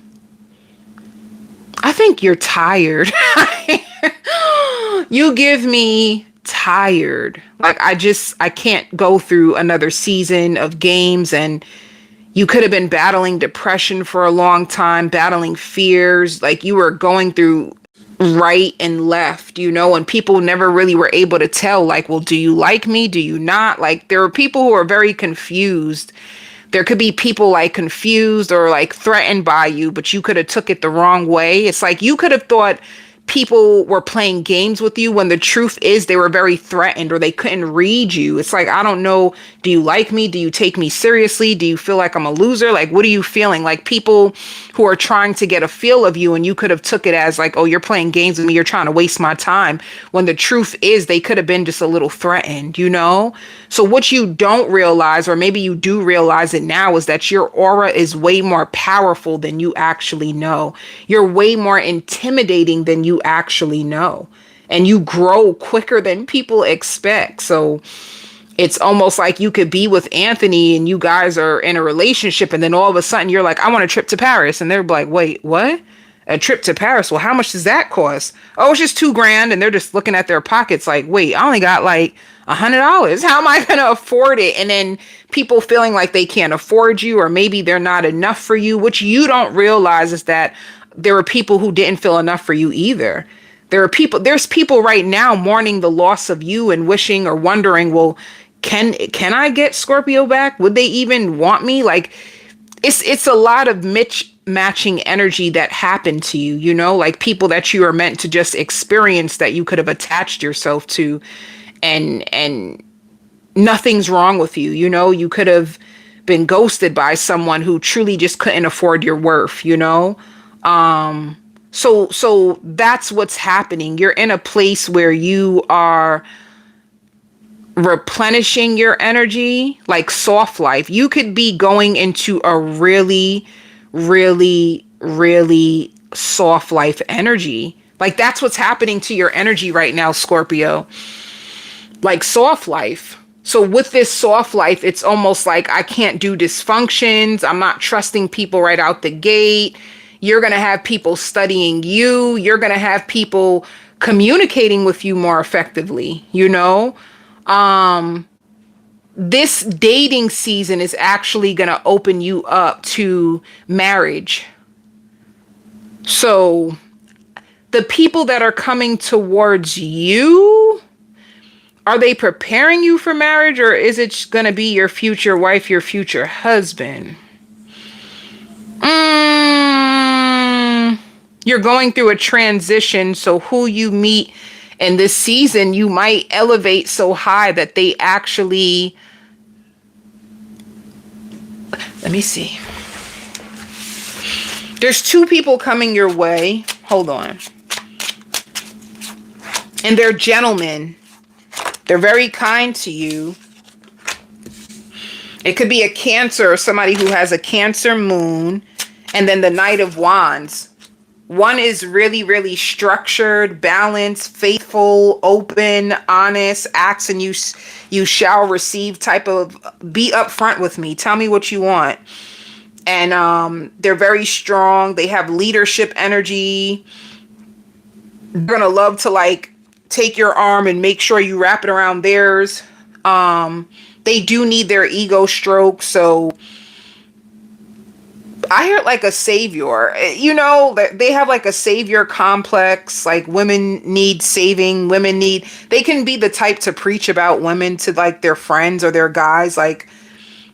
A: I think you're tired. You give me tired. Like I can't go through another season of games, and you could have been battling depression for a long time, battling fears, like you were going through right and left, you know, and people never really were able to tell, like, well, do you like me? Do you not? Like, there are people who are very confused. There could be people like confused or like threatened by you, but you could have took it the wrong way. It's like you could have thought people were playing games with you when the truth is they were very threatened or they couldn't read you. It's like, I don't know. Do you like me? Do you take me seriously? Do you feel like I'm a loser? Like, what are you feeling? Like people who are trying to get a feel of you, and you could have took it as like, oh, you're playing games with me. You're trying to waste my time. When the truth is they could have been just a little threatened, you know? So what you don't realize, or maybe you do realize it now, is that your aura is way more powerful than you actually know. You're way more intimidating than you actually know. And you grow quicker than people expect. So it's almost like you could be with Anthony and you guys are in a relationship, and then all of a sudden you're like, I want a trip to Paris. And they're like, wait, what? A trip to Paris? Well, how much does that cost? Oh, it's just $2,000. And they're just looking at their pockets like, wait, I only got like $100. How am I going to afford it? And then people feeling like they can't afford you, or maybe they're not enough for you. What you don't realize is that there were people who didn't feel enough for you either. There's people right now mourning the loss of you and wishing or wondering, well, can I get Scorpio back? Would they even want me? Like, it's a lot of matching energy that happened to you, you know, like people that you are meant to just experience, that you could have attached yourself to, and nothing's wrong with you. You know, you could have been ghosted by someone who truly just couldn't afford your worth, you know? So that's what's happening. You're in a place where you are replenishing your energy, like soft life. You could be going into a really, really, really soft life energy. Like that's what's happening to your energy right now, Scorpio. Like soft life. So with this soft life, it's almost like I can't do dysfunctions. I'm not trusting people right out the gate. You're going to have people studying you. You're going to have people communicating with you more effectively, you know? This dating season is actually going to open you up to marriage. So the people that are coming towards you, are they preparing you for marriage, or is it going to be your future wife, your future husband? You're going through a transition, so who you meet in this season, you might elevate so high that they actually... Let me see. There's two people coming your way. Hold on. And they're gentlemen. They're very kind to you. It could be a Cancer or somebody who has a Cancer moon. And then the Knight of Wands, One is really, really structured, balanced, faithful, open, honest, acts and you shall receive type of, be upfront with me. Tell me what you want. And they're very strong. They have leadership energy. They're going to love to like take your arm and make sure you wrap it around theirs. They do need their ego stroked. So I hear like a savior, you know, they have like a savior complex. Like women need saving. They can be the type to preach about women to like their friends or their guys. Like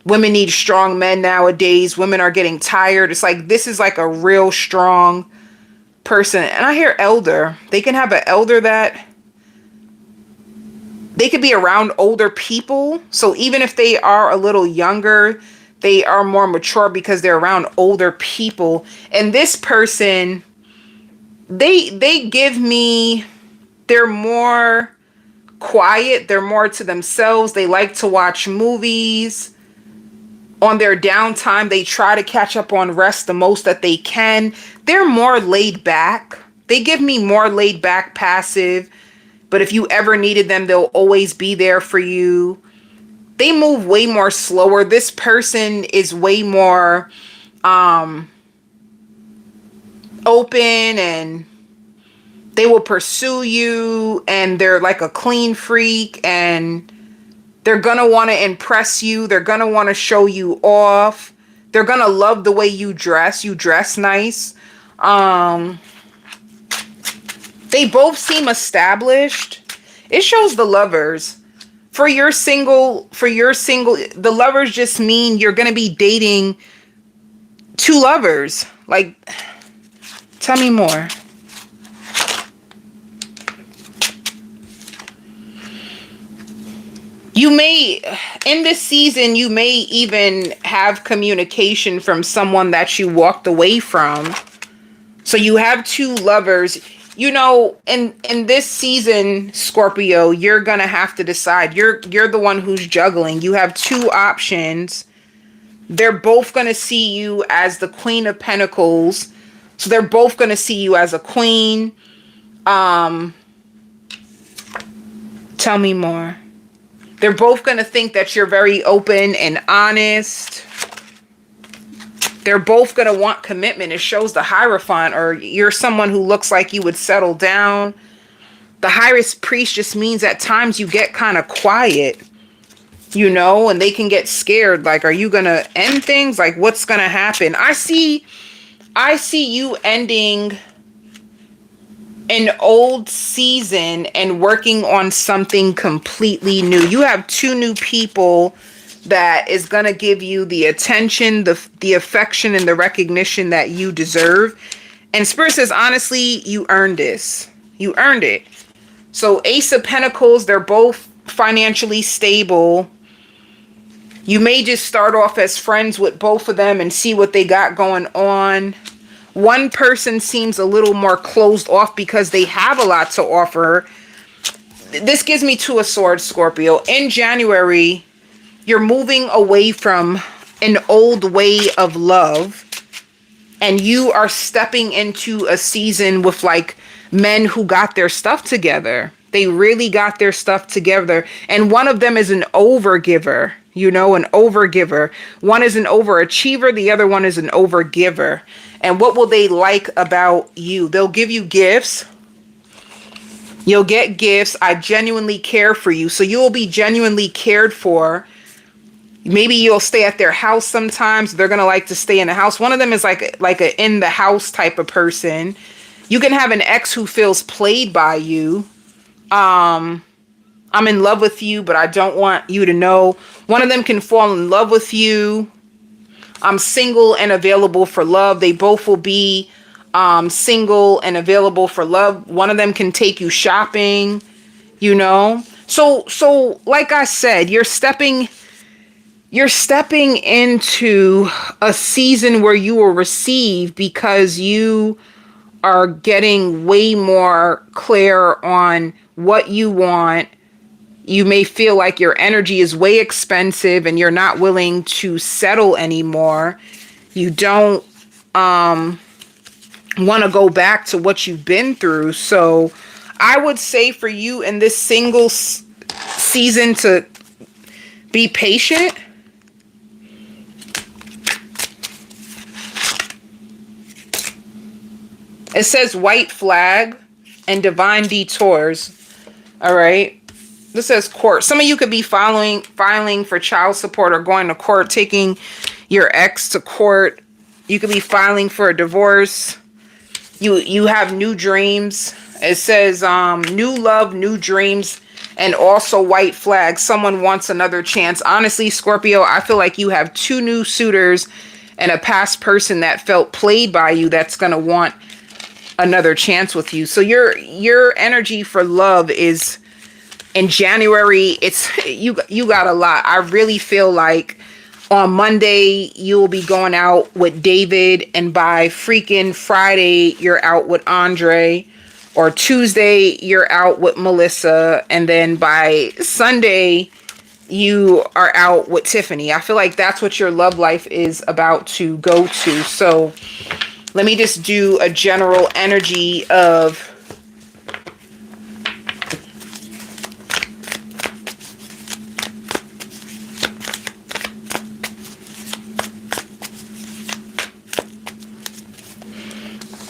A: women need strong men nowadays. Women are getting tired. It's like, this is like a real strong person. And I hear elder. They can have an elder that they could be around older people. So even if they are a little younger, they are more mature because they're around older people. And this person, they give me, they're more quiet. They're more to themselves. They like to watch movies. On their downtime, they try to catch up on rest the most that they can. They're more laid back. They give me more laid back, passive. But if you ever needed them, they'll always be there for you. They move way more slower. This person is way more open, and they will pursue you, and they're like a clean freak, and they're going to want to impress you. They're going to want to show you off. They're going to love the way you dress. You dress nice. They both seem established. It shows the lovers. For your single, the lovers just mean you're going to be dating two lovers. Like, tell me more. You may, in this season, you may even have communication from someone that you walked away from. So you have two lovers. You know, in this season, Scorpio, you're going to have to decide. You're the one who's juggling. You have two options. They're both going to see you as the Queen of Pentacles. So they're both going to see you as a queen. Tell me more. They're both going to think that you're very open and honest. They're both going to want commitment. It shows the Hierophant, or you're someone who looks like you would settle down. The Highest Priest just means at times you get kind of quiet, you know, and they can get scared. Like, are you going to end things? Like, what's going to happen? I see you ending an old season and working on something completely new. You have two new people that is going to give you the attention, the affection, and the recognition that you deserve. And Spirit says, honestly, you earned this. You earned it. So Ace of Pentacles, they're both financially stable. You may just start off as friends with both of them and see what they got going on. One person seems a little more closed off because they have a lot to offer. This gives me Two of Swords, Scorpio. In January, you're moving away from an old way of love, and you are stepping into a season with like men who got their stuff together. They really got their stuff together. And one of them is an overgiver, you know, an overgiver. One is an overachiever. The other one is an overgiver. And what will they like about you? They'll give you gifts. You'll get gifts. I genuinely care for you. So you will be genuinely cared for. Maybe you'll stay at their house sometimes. They're going to like to stay in the house. One of them is like a in the house type of person. You can have an ex who feels played by you. I'm in love with you, but I don't want you to know. One of them can fall in love with you. I'm single and available for love. They both will be single and available for love. One of them can take you shopping, you know. So like I said, you're stepping into a season where you will receive because you are getting way more clear on what you want. You may feel like your energy is way expensive and you're not willing to settle anymore. You don't want to go back to what you've been through. So I would say for you in this single season to be patient. It says white flag and divine detours. All right. This says court. Some of you could be filing for child support or going to court, taking your ex to court. You could be filing for a divorce. You have new dreams. It says new love, new dreams, and also white flag. Someone wants another chance. Honestly, Scorpio, I feel like you have 2 new suitors and a past person that felt played by you that's going to want another chance with you. So your energy for love is in January. It's you got a lot. I really feel like on Monday you'll be going out with David, and by freaking Friday you're out with Andre, or Tuesday you're out with Melissa, and then by Sunday you are out with Tiffany. I feel like that's what your love life is about to go to. So let me just do a general energy of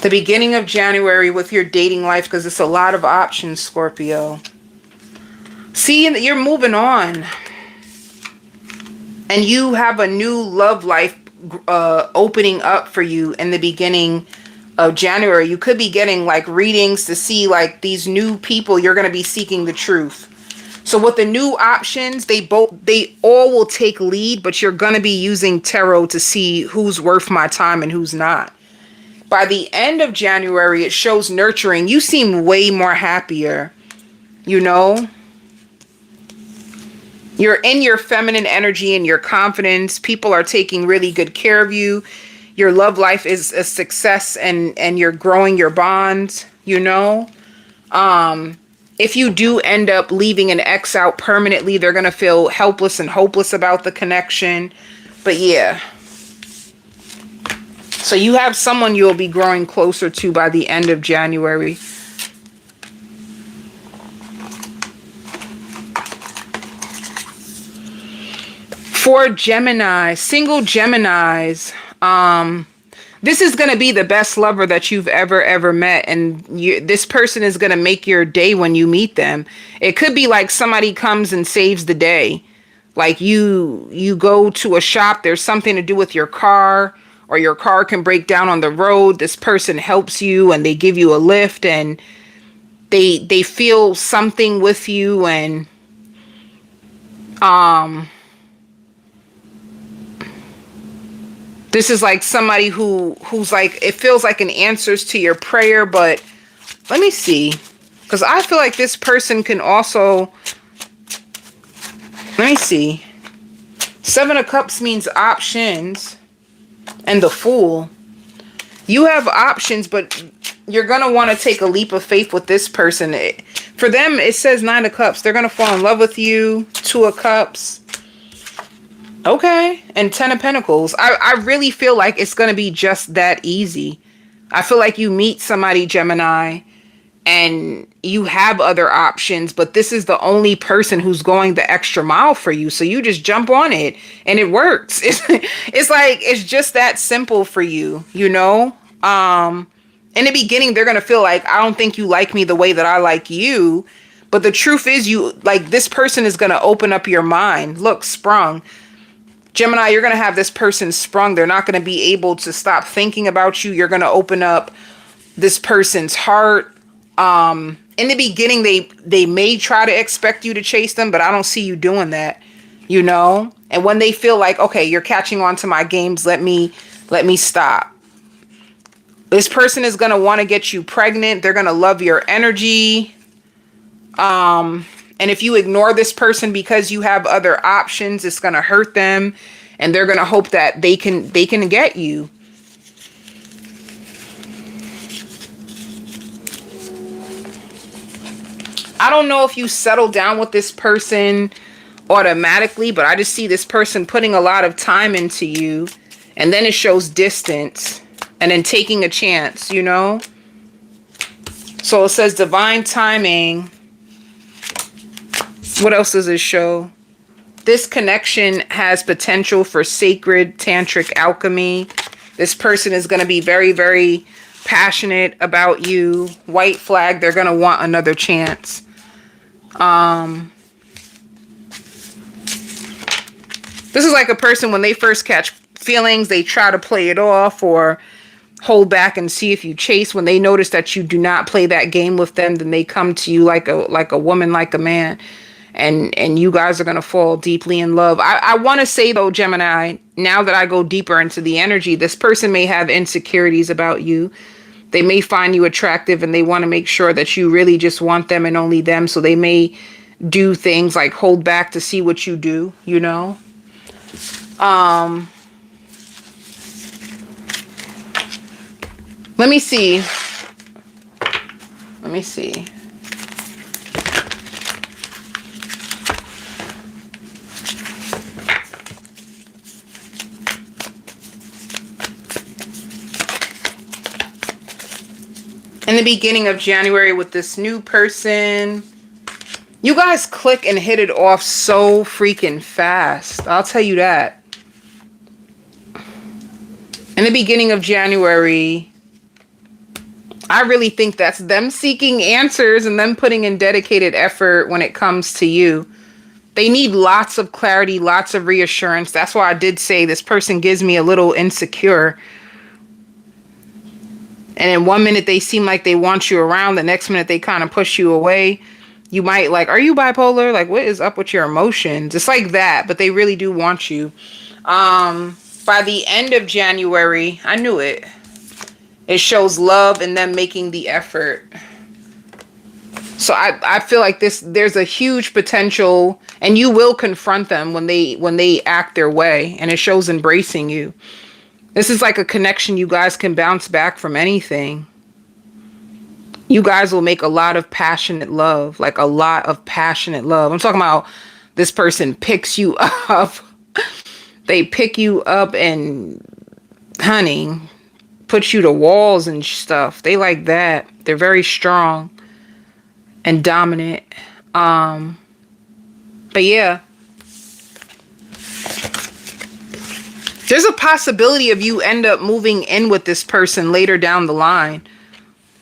A: the beginning of January with your dating life, because it's a lot of options, Scorpio. See, you're moving on. And you have a new love life opening up for you in the beginning of January. You could be getting like readings to see like these new people. You're going to be seeking the truth. So with the new options, they all will take lead, but you're going to be using tarot to see who's worth my time and who's not. By the end of January, it shows nurturing. You seem way more happier, you know? You're in your feminine energy and your confidence. People are taking really good care of you. Your love life is a success, and you're growing your bonds, you know? If you do end up leaving an ex out permanently, they're going to feel helpless and hopeless about the connection. But yeah. So you have someone you'll be growing closer to by the end of January. For Gemini, single Geminis, this is going to be the best lover that you've ever met. And this person is going to make your day when you meet them. It could be like somebody comes and saves the day. Like you go to a shop, there's something to do with your car, or your car can break down on the road. This person helps you and they give you a lift, and they feel something with you. And this is like somebody who's like, it feels like an answers to your prayer. But let me see, because I feel like this person can also, let me see. 7 of Cups means options, and the Fool. You have options, but you're going to want to take a leap of faith with this person. For them, it says 9 of Cups. They're going to fall in love with you. 2 of Cups. Okay. And 10 of Pentacles. I really feel like it's going to be just that easy. I feel like you meet somebody, Gemini, and you have other options, but this is the only person who's going the extra mile for you. So you just jump on it and it works. It's like, it's just that simple for you, you know? In the beginning, they're going to feel like, I don't think you like me the way that I like you. But the truth is, this person is going to open up your mind. Look, sprung. Gemini, you're going to have this person sprung. They're not going to be able to stop thinking about you. You're going to open up this person's heart. In the beginning, they may try to expect you to chase them, but I don't see you doing that, you know? And when they feel like, okay, you're catching on to my games, let me stop. This person is going to want to get you pregnant. They're going to love your energy. And if you ignore this person because you have other options, it's going to hurt them, and they're going to hope that they can get you. I don't know if you settle down with this person automatically, but I just see this person putting a lot of time into you, and then it shows distance. and then taking a chance, you know? So it says divine timing. What else does it show? This connection has potential for sacred tantric alchemy. This person is going to be very, very passionate about you. White flag, they're going to want another chance. This is like a person, when they first catch feelings, they try to play it off or hold back and see if you chase. When they notice that you do not play that game with them, then they come to you like a woman, like a man. And you guys are going to fall deeply in love. I want to say, though, Gemini, now that I go deeper into the energy, this person may have insecurities about you. They may find you attractive and they want to make sure that you really just want them and only them. So they may do things like hold back to see what you do, you know? Let me see. Let me see. In the beginning of January with this new person, you guys click and hit it off so freaking fast. I'll tell you that. In the beginning of January, I really think that's them seeking answers and them putting in dedicated effort when it comes to you. They need lots of clarity, lots of reassurance. That's why I did say this person gives me a little insecure. And in 1 minute, they seem like they want you around. The next minute, they kind of push you away. You might like, are you bipolar? Like, what is up with your emotions? It's like that, but they really do want you. By the end of January, I knew it. It shows love and them making the effort. So I feel like there's a huge potential, and you will confront them when they act their way, and it shows embracing you. This is like a connection you guys can bounce back from anything. You guys will make a lot of passionate love, like a lot of passionate love. I'm talking about this person picks you up. They pick you up and, honey, put you to walls and stuff. They like that. They're very strong and dominant. But yeah. There's a possibility of you end up moving in with this person later down the line.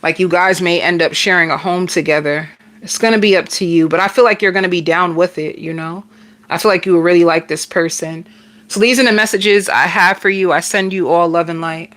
A: Like you guys may end up sharing a home together. It's going to be up to you, but I feel like you're going to be down with it, you know? I feel like you will really like this person. So these are the messages I have for you. I send you all love and light.